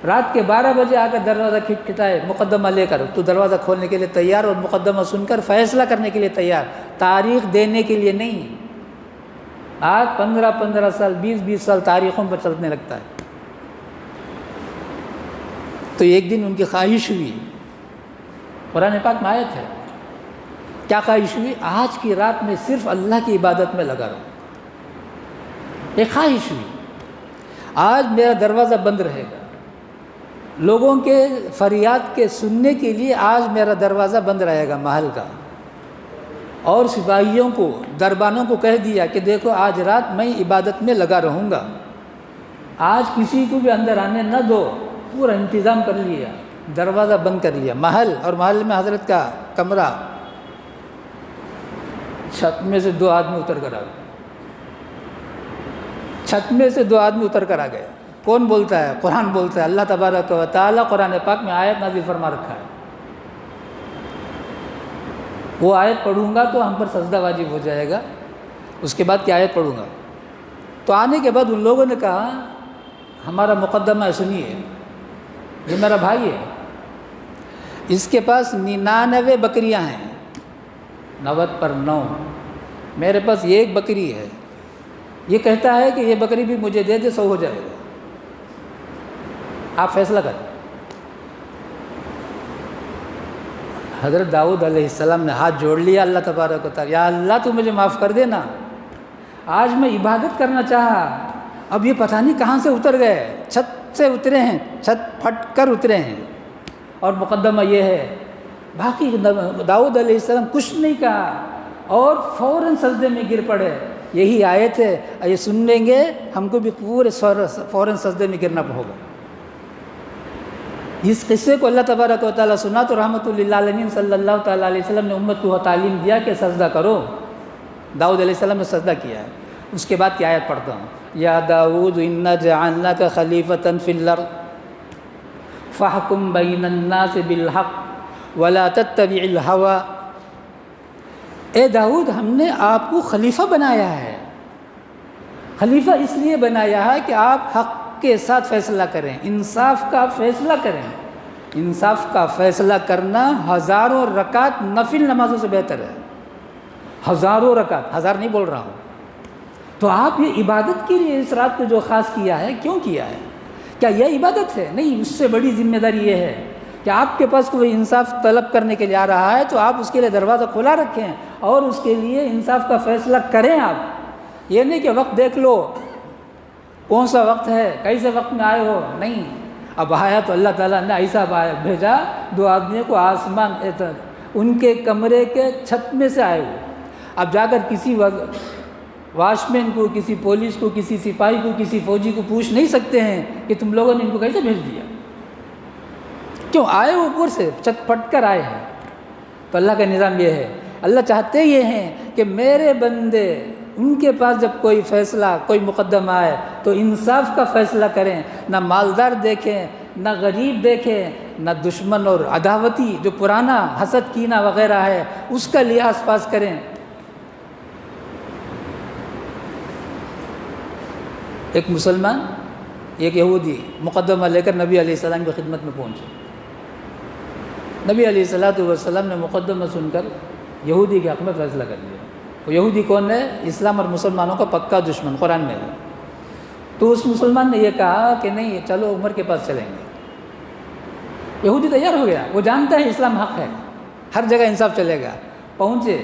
رات کے 12 بجے آ کر دروازہ کھٹکھٹائے مقدمہ لے کر، تو دروازہ کھولنے کے لیے تیار اور مقدمہ سن کر فیصلہ کرنے کے لیے تیار، تاریخ دینے کے لیے نہیں۔ آج 15 سال 20 سال تاریخوں پر چلنے لگتا ہے۔ تو ایک دن ان کی خواہش ہوئی، قرآن پاک میں آیت ہے، کیا خواہش ہوئی؟ آج کی رات میں صرف اللہ کی عبادت میں لگا رہوں۔ ایک خواہش ہوئی، آج میرا دروازہ بند رہے گا، لوگوں کے فریاد کے سننے کے لیے آج میرا دروازہ بند رہے گا محل کا۔ اور سپاہیوں کو، دربانوں کو کہہ دیا کہ دیکھو آج رات میں عبادت میں لگا رہوں گا، آج کسی کو بھی اندر آنے نہ دو، پورا انتظام کر لیا، دروازہ بند کر لیا محل۔ اور محل میں حضرت کا کمرہ، چھت میں سے 2 آدمی اتر کر آ گئے، چھت میں سے 2 آدمی اتر کر آ گئے۔ کون بولتا ہے؟ قرآن بولتا ہے، اللہ تبارک و تعالیٰ قرآن پاک میں آیت نازل فرما رکھا ہے۔ وہ آیت پڑھوں گا تو ہم پر سجدہ واجب ہو جائے گا، اس کے بعد کی آیت پڑھوں گا۔ تو آنے کے بعد ان لوگوں نے کہا ہمارا مقدمہ سنیے، یہ میرا بھائی ہے، اس کے پاس 99 بکریاں ہیں، 90 پر 9، میرے پاس یہ 1 بکری ہے، یہ کہتا ہے کہ یہ بکری بھی مجھے دے دے، 100 ہو جائے گا، آپ فیصلہ کریں۔ حضرت داؤد علیہ السلام نے ہاتھ جوڑ لیا اللہ تبارک و تعالیٰ، یا اللہ تو مجھے معاف کر دینا، آج میں عبادت کرنا چاہا، اب یہ پتہ نہیں کہاں سے اتر گئے، چھت سے اترے ہیں، چھت پھٹ کر اترے ہیں، اور مقدمہ یہ ہے۔ باقی داؤد علیہ السلام کچھ نہیں کہا اور فوراً سجدے میں گر پڑے۔ یہی آیت ہے، یہ سن لیں گے ہم کو بھی پورے فوراً سجدے میں گرنا ہوگا۔ اس قصے کو اللہ تبارک و تعالیٰ سنا تو رحمت للعالمین صلی اللہ تعالیٰ علیہ وسلم نے امت کو تعلیم دیا کہ سجدہ کرو۔ داؤد علیہ السلام نے سجدہ کیا ہے۔ اس کے بعد کی آیت پڑھتا ہوں، یا داؤد انا جعلناک خلیفۃ فی الارض فاحکم بین الناس بالحق ولا تتبع الہوی۔ اے داؤد، ہم نے آپ کو خلیفہ بنایا ہے۔ خلیفہ اس لیے بنایا ہے کہ آپ حق کے ساتھ فیصلہ کریں، انصاف کا فیصلہ کریں۔ انصاف کا فیصلہ کرنا ہزاروں رکعت نفل نمازوں سے بہتر ہے۔ ہزاروں رکعت، ہزار نہیں بول رہا ہوں. تو آپ یہ عبادت کے لیے اس رات کو جو خاص کیا ہے، کیوں کیا ہے؟ کیا یہ عبادت ہے؟ نہیں، اس سے بڑی ذمہ داری یہ ہے کہ آپ کے پاس کوئی انصاف طلب کرنے کے لیے آ رہا ہے تو آپ اس کے لیے دروازہ کھلا رکھیں اور اس کے لیے انصاف کا فیصلہ کریں. آپ یہ نہیں کہ وقت دیکھ لو کون سا وقت ہے، کیسے وقت میں آئے ہو. نہیں، اب آیا تو اللہ تعالیٰ نے ایسا بھیجا، 2 آدمیوں کو آسمان ان کے کمرے کے چھت میں سے آئے ہوئے. اب جا کر کسی واچ مین کو، کسی پولیس کو، کسی سپاہی کو، کسی فوجی کو پوچھ نہیں سکتے ہیں کہ تم لوگوں نے ان کو کیسے بھیج دیا. کیوں آئے اوپر سے چھت پھٹ کر آئے ہیں. تو اللہ کا نظام یہ ہے، اللہ چاہتے یہ ہیں کہ میرے بندے ان کے پاس جب کوئی فیصلہ، کوئی مقدمہ آئے تو انصاف کا فیصلہ کریں، نہ مالدار دیکھیں، نہ غریب دیکھیں، نہ دشمن اور عداوتی جو پرانا حسد کینہ وغیرہ ہے اس کا لحاظ پاس کریں. ایک مسلمان، ایک یہودی مقدمہ لے کر نبی علیہ السلام کی خدمت میں پہنچے. نبی علیہ السلام نے مقدمہ سن کر یہودی کے حق میں فیصلہ کر دیا. وہ یہودی کون ہے؟ اسلام اور مسلمانوں کا پکا دشمن، قرآن میں ہے. تو اس مسلمان نے یہ کہا کہ نہیں، چلو عمر کے پاس چلیں گے. یہودی تیار ہو گیا، وہ جانتا ہے اسلام حق ہے، ہر جگہ انصاف چلے گا. پہنچے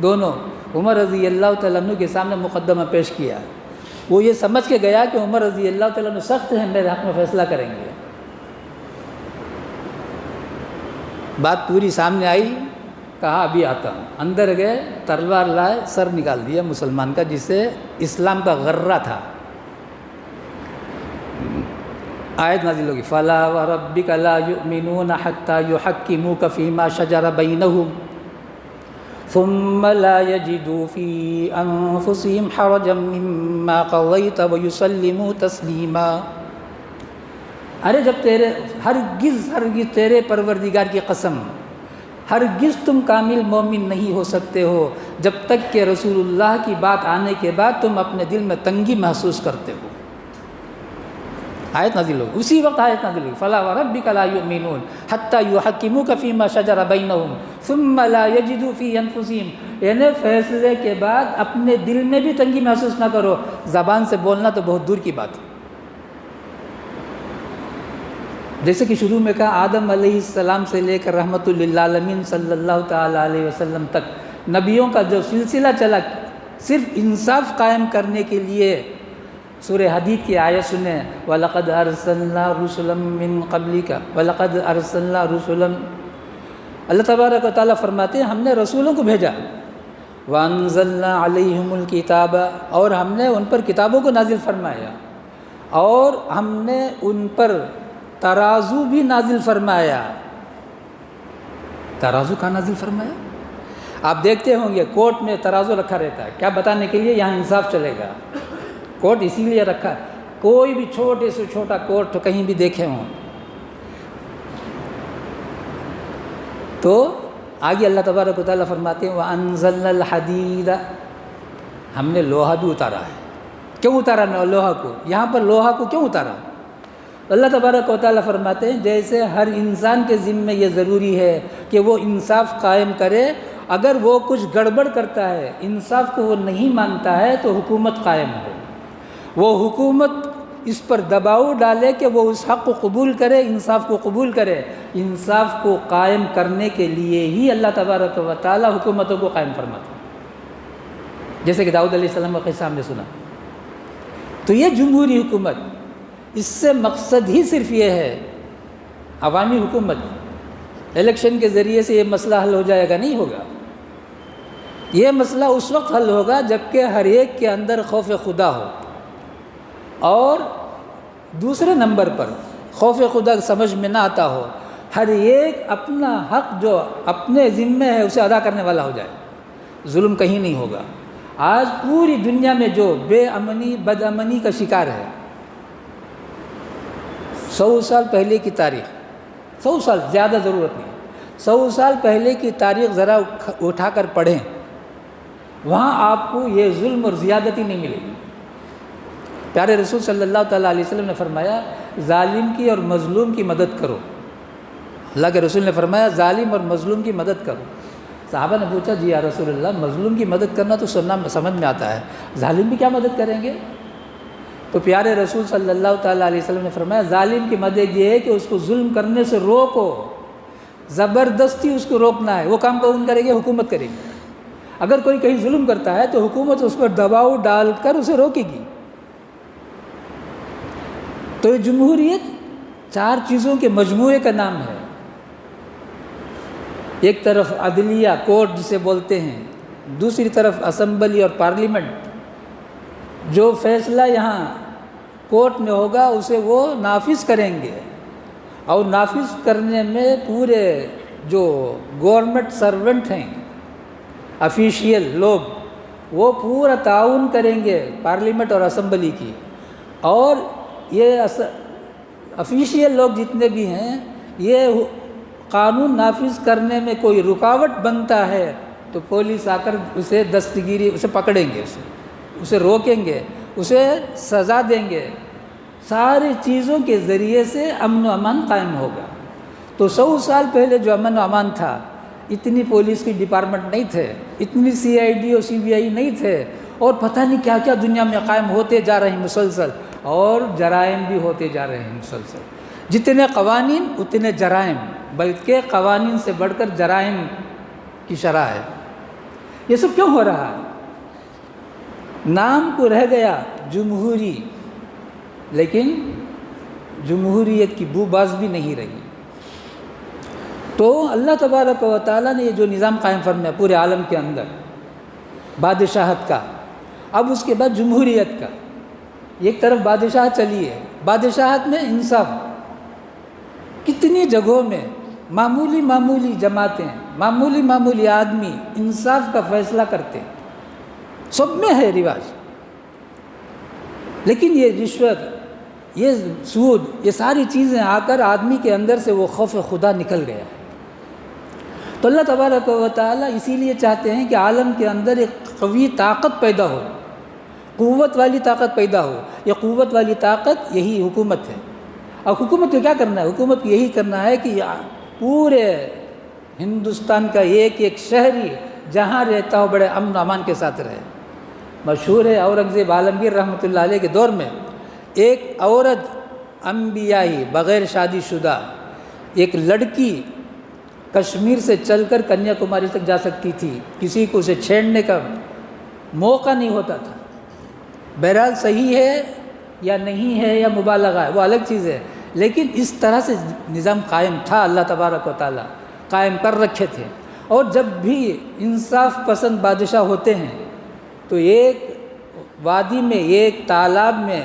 دونوں، عمر رضی اللہ تعالیٰ عنہ کے سامنے مقدمہ پیش کیا. وہ یہ سمجھ کے گیا کہ عمر رضی اللہ تعالیٰ عنہ سخت ہیں، میرے حق میں فیصلہ کریں گے. بات پوری سامنے آئی، کہا ابھی آتا ہوں. اندر گئے، تلوار لائے، سر نکال دیا مسلمان کا جسے اسلام کا غرہ تھا. آیت نازل ہوگی، فَلَا وَرَبِّكَ لَا يُؤْمِنُونَ حَتَّى يُحَكِّمُوكَ فِي مَا شَجَرَ بَيْنَهُمْ ثُمَّ لَا يَجِدُوا فِي أَنفُسِهِمْ حَرَجًا مِّمَّا قَضَيْتَ وَيُسَلِّمُوا تَسْلِيمًا. ارے جب ہرگز تیرے پروردگار کی قسم، ہرگز تم کامل مومن نہیں ہو سکتے ہو جب تک کہ رسول اللہ کی بات آنے کے بعد تم اپنے دل میں تنگی محسوس کرتے ہو. آیت نازل ہوگی، اسی وقت آیت نازل ہوگی، فَلَا وَرَبِّكَ لَا يُؤْمِنُونَ حَتَّى يُحَكِّمُوكَ فِي مَا شَجَرَ بَيْنَهُمْ ثُمَّ لَا يَجِدُوا فِي أَنفُسِهِمْ. یعنی فیصلے کے بعد اپنے دل میں بھی تنگی محسوس نہ کرو. زبان سے بولنا تو بہت دور کی بات ہے. جیسے کہ شروع میں کہا، آدم علیہ السلام سے لے کر رحمت للعالمین صلی اللہ تعالیٰ علیہ وسلم تک نبیوں کا جو سلسلہ چلا، صرف انصاف قائم کرنے کے لیے. سورہ حدید کی آیت سنیں، وَلَقَدْ أَرْسَلْنَا رُسُلًا مِّن قَبْلِكَ وَلَقَدْ أَرْسَلْنَا رُسُلًا. اللہ تبارک و تعالیٰ فرماتے ہیں ہم نے رسولوں کو بھیجا. وَأَنزَلْنَا عَلَيْهِمُ الْكِتَابَ، اور ہم نے ان پر کتابوں کو نازل فرمایا، اور ہم نے ان پر ترازو بھی نازل فرمایا. ترازو کہاں نازل فرمایا؟ آپ دیکھتے ہوں گے کورٹ میں ترازو رکھا رہتا ہے، کیا بتانے کے لیے؟ یہاں انصاف چلے گا. کورٹ اسی لیے رکھا، کوئی بھی چھوٹے سے چھوٹا کورٹ کہیں بھی دیکھے ہوں تو آگے اللہ تبارک و تعالیٰ فرماتے ہیں وَأَنزَلْنَا الْحَدِيدَ، ہم نے لوہا بھی اتارا ہے. کیوں اتارا لوہا کو؟ یہاں پر لوہا کو کیوں اتارا؟ اللہ تبارک و تعالیٰ فرماتے ہیں جیسے ہر انسان کے ذمے یہ ضروری ہے کہ وہ انصاف قائم کرے. اگر وہ کچھ گڑبڑ کرتا ہے، انصاف کو وہ نہیں مانتا ہے تو حکومت قائم ہو، وہ حکومت اس پر دباؤ ڈالے کہ وہ اس حق کو قبول کرے، انصاف کو قبول کرے. انصاف کو قائم کرنے کے لیے ہی اللہ تبارک و تعالیٰ حکومتوں کو قائم فرماتا ہے. جیسے کہ داؤد علیہ السلام کا قصہ ہم نے سنا. تو یہ جمہوری حکومت، اس سے مقصد ہی صرف یہ ہے عوامی حکومت. الیکشن کے ذریعے سے یہ مسئلہ حل ہو جائے گا؟ نہیں ہوگا. یہ مسئلہ اس وقت حل ہوگا جب کہ ہر ایک کے اندر خوف خدا ہو، اور دوسرے نمبر پر خوف خدا سمجھ میں نہ آتا ہو، ہر ایک اپنا حق جو اپنے ذمے ہے اسے ادا کرنے والا ہو جائے. ظلم کہیں نہیں ہوگا. آج پوری دنیا میں جو بے امنی، بد امنی کا شکار ہے، 100 سال پہلے کی تاریخ، 100 سال زیادہ ضرورت نہیں، 100 سال پہلے کی تاریخ ذرا اٹھا کر پڑھیں، وہاں آپ کو یہ ظلم اور زیادتی نہیں ملے گی. پیارے رسول صلی اللہ تعالیٰ علیہ وسلم نے فرمایا ظالم کی اور مظلوم کی مدد کرو. اللہ کے رسول نے فرمایا ظالم اور مظلوم کی مدد کرو. صحابہ نے پوچھا جی یا رسول اللہ مظلوم کی مدد کرنا تو سمجھ میں آتا ہے، ظالم بھی کیا مدد کریں گے؟ تو پیارے رسول صلی اللہ تعالیٰ علیہ وسلم نے فرمایا ظالم کی مدد یہ ہے کہ اس کو ظلم کرنے سے روکو، زبردستی اس کو روکنا ہے۔ وہ کام کون کرے گی؟ حکومت کرے گی۔ اگر کوئی کہیں ظلم کرتا ہے تو حکومت اس پر دباؤ ڈال کر اسے روکے گی۔ تو یہ جمہوریت 4 چیزوں کے مجموعے کا نام ہے۔ ایک طرف عدلیہ، کورٹ جسے بولتے ہیں، دوسری طرف اسمبلی اور پارلیمنٹ، جو فیصلہ یہاں کورٹ میں ہوگا اسے وہ نافذ کریں گے، اور نافذ کرنے میں پورے جو گورنمنٹ سرونٹ ہیں، افیشیل لوگ، وہ پورا تعاون کریں گے پارلیمنٹ اور اسمبلی کی۔ اور یہ افیشیل لوگ جتنے بھی ہیں، یہ قانون نافذ کرنے میں کوئی رکاوٹ بنتا ہے تو پولیس آ کر اسے دستگیری، اسے پکڑیں گے، اسے روکیں گے، اسے سزا دیں گے۔ ساری چیزوں کے ذریعے سے امن و امان قائم ہوگا۔ تو 100 سال پہلے جو امن و امان تھا، اتنی پولیس کی ڈپارٹمنٹ نہیں تھے، اتنی CID اور CBI نہیں تھے، اور پتہ نہیں کیا کیا دنیا میں قائم ہوتے جا رہے ہیں مسلسل، اور جرائم بھی ہوتے جا رہے ہیں مسلسل۔ جتنے قوانین اتنے جرائم، بلکہ قوانین سے بڑھ کر جرائم کی شرح ہے۔ یہ سب کیوں ہو رہا ہے؟ نام کو رہ گیا جمہوری، لیکن جمہوریت کی بو باز بھی نہیں رہی۔ تو اللہ تبارک و تعالیٰ نے یہ جو نظام قائم فرمایا پورے عالم کے اندر، بادشاہت کا، اب اس کے بعد جمہوریت کا۔ ایک طرف بادشاہت چلی ہے، بادشاہت میں انصاف، کتنی جگہوں میں معمولی جماعتیں، معمولی آدمی انصاف کا فیصلہ کرتے ہیں، سب میں ہے رواج۔ لیکن یہ رشوت، یہ سود، یہ ساری چیزیں آ کر آدمی کے اندر سے وہ خوف خدا نکل گیا۔ تو اللہ تبارک و تعالیٰ اسی لیے چاہتے ہیں کہ عالم کے اندر ایک قوی طاقت پیدا ہو، قوت والی طاقت پیدا ہو۔ یہ قوت والی طاقت یہی حکومت ہے۔ اور حکومت کو کیا کرنا ہے؟ حکومت کو یہی کرنا ہے کہ پورے ہندوستان کا ایک ایک شہری جہاں رہتا ہو بڑے امن و امان کے ساتھ رہے۔ مشہور ہے اورنگزیب عالمگیر رحمۃ اللہ علیہ کے دور میں ایک عورت انبیائی بغیر شادی شدہ ایک لڑکی کشمیر سے چل کر کنیا کماری تک جا سکتی تھی، کسی کو اسے چھیڑنے کا موقع نہیں ہوتا تھا۔ بہرحال صحیح ہے یا نہیں ہے یا مبالغہ ہے وہ الگ چیز ہے، لیکن اس طرح سے نظام قائم تھا، اللہ تبارک و تعالیٰ قائم کر رکھے تھے۔ اور جب بھی انصاف پسند بادشاہ ہوتے ہیں تو ایک وادی میں، ایک تالاب میں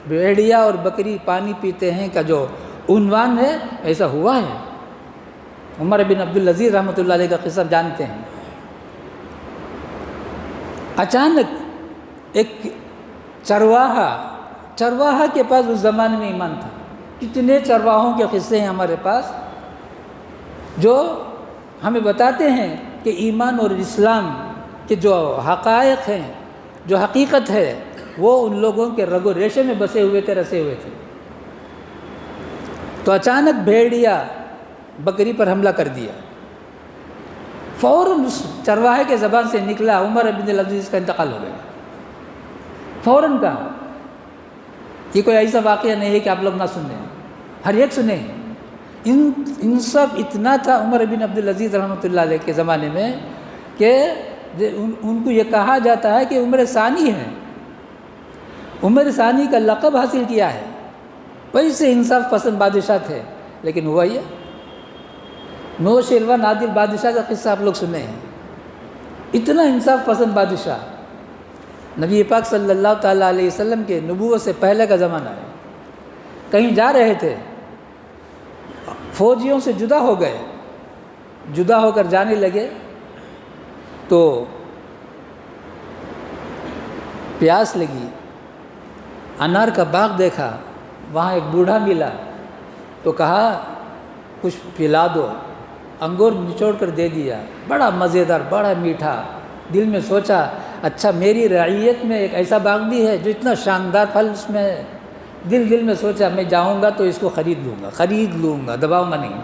بھیڑیا اور بکری پانی پیتے ہیں کا جو عنوان ہے، ایسا ہوا ہے۔ عمر بن عبدالعزیز رحمۃ اللہ علیہ کا قصہ جانتے ہیں۔ اچانک ایک چرواہا کے پاس اس زمانے میں ایمان تھا۔ کتنے چرواہوں کے قصے ہیں ہمارے پاس جو ہمیں بتاتے ہیں کہ ایمان اور اسلام کے جو حقائق ہیں، جو حقیقت ہے، وہ ان لوگوں کے رگ و ریشے میں بسے ہوئے تھے، رسے ہوئے تھے۔ تو اچانک بھیڑیا بکری پر حملہ کر دیا۔ فوراً اس چرواہے کے زبان سے نکلا عمر بن عبدالعزیز کا انتقال ہو گیا۔ فوراً کہا۔ یہ کوئی ایسا واقعہ نہیں ہے کہ آپ لوگ نہ سنیں، ہر ایک سنیں۔ انصاف اتنا تھا عمر بن عبدالعزیز رحمۃ اللہ علیہ کے زمانے میں کہ ان کو یہ کہا جاتا ہے کہ عمر ثانی ہے، عمر ثانی کا لقب حاصل کیا ہے۔ ویسے انصاف پسند بادشاہ تھے، لیکن ہوا یہ نوشیروان عادل بادشاہ کا قصہ آپ لوگ سنے ہیں۔ اتنا انصاف پسند بادشاہ، نبی پاک صلی اللہ تعالیٰ علیہ وسلم کے نبوت سے پہلے کا زمانہ ہے۔ کہیں جا رہے تھے، فوجیوں سے جدا ہو گئے، جدا ہو کر جانے لگے تو پیاس لگی، انار کا باغ دیکھا، وہاں ایک بوڑھا ملا تو کہا کچھ پلا دو، انگور نچوڑ کر دے دیا، بڑا مزیدار، بڑا میٹھا۔ دل میں سوچا اچھا میری رعیت میں ایک ایسا باغ بھی ہے جو اتنا شاندار پھل اس میں ہے۔ دل میں سوچا میں جاؤں گا تو اس کو خرید لوں گا، دباؤں گا نہیں۔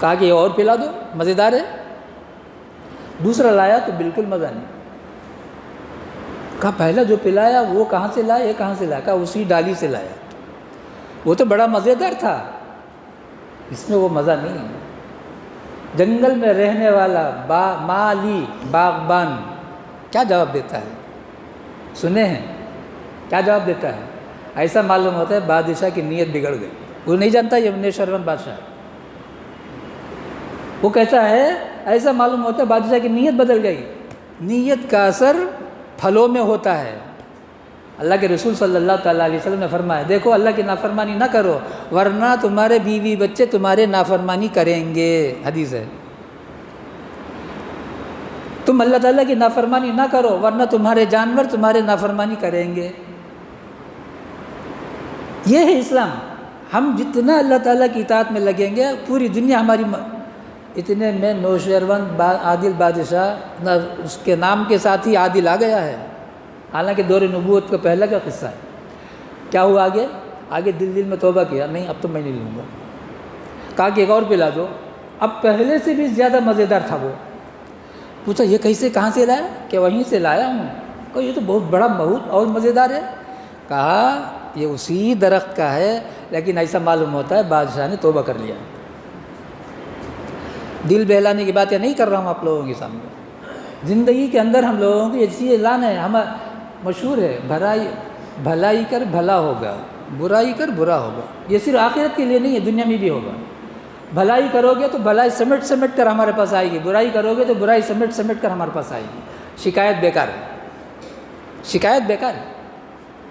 کہا کہ یہ اور پلا دو، مزیدار ہے۔ دوسرا لایا تو بالکل مزہ نہیں۔ کہا پہلا جو پلایا وہ کہاں سے لایا، یہ کہاں سے لایا؟ کہا اسی ڈالی سے لایا، وہ تو بڑا مزیدار تھا، اس میں وہ مزہ نہیں ہے۔ جنگل میں رہنے والا مالی باغبان کیا جواب دیتا ہے؟ سنے ہیں کیا جواب دیتا ہے؟ ایسا معلوم ہوتا ہے بادشاہ کی نیت بگڑ گئی، وہ نہیں جانتا یہ نیشورون بادشاہ ہے۔ وہ کہتا ہے ایسا معلوم ہوتا ہے بادشاہ کی نیت بدل گئی۔ نیت کا اثر پھلوں میں ہوتا ہے۔ اللہ کے رسول صلی اللہ تعالیٰ علیہ وسلم نے فرمایا دیکھو اللہ کی نافرمانی نہ کرو ورنہ تمہارے بیوی بچے تمہارے نافرمانی کریں گے، حدیث ہے۔ تم اللہ تعالیٰ کی نافرمانی نہ کرو ورنہ تمہارے جانور تمہارے نافرمانی کریں گے۔ یہ ہے اسلام۔ ہم جتنا اللہ تعالیٰ کی اطاعت میں لگیں گے پوری دنیا ہماری اتنے میں نوشیروان عادل بادشاہ نہ اس کے نام کے ساتھ ہی عادل آ گیا ہے، حالانکہ دور نبوت کا پہلا کا قصہ ہے۔ کیا ہوا آگے دل میں توبہ کیا، نہیں اب تو میں نہیں لوں گا۔ کہا کہ ایک اور پلا دو، اب پہلے سے بھی زیادہ مزیدار تھا وہ۔ پوچھا یہ کیسے کہاں سے لایا؟ کہ وہیں سے لایا ہوں۔ کہا یہ تو بہت بڑا بہت اور مزیدار ہے۔ کہا یہ اسی درخت کا ہے لیکن ایسا معلوم ہوتا ہے بادشاہ نے توبہ کر لیا۔ دل بہلانے کی باتیں نہیں کر رہا ہوں آپ لوگوں کے سامنے، زندگی کے اندر ہم لوگوں کی ایسی اعلان ہے، ہم مشہور ہے بھلائی کر بھلا ہوگا، برائی کر برا ہوگا۔ یہ صرف آخرت کے لیے نہیں ہے، دنیا میں بھی ہوگا۔ بھلائی کرو گے تو بھلائی سمیٹ کر ہمارے پاس آئے گی، برائی کرو گے تو برائی سمیٹ کر ہمارے پاس آئے گی۔ شکایت بیکار ہے، شکایت بیکار ہے،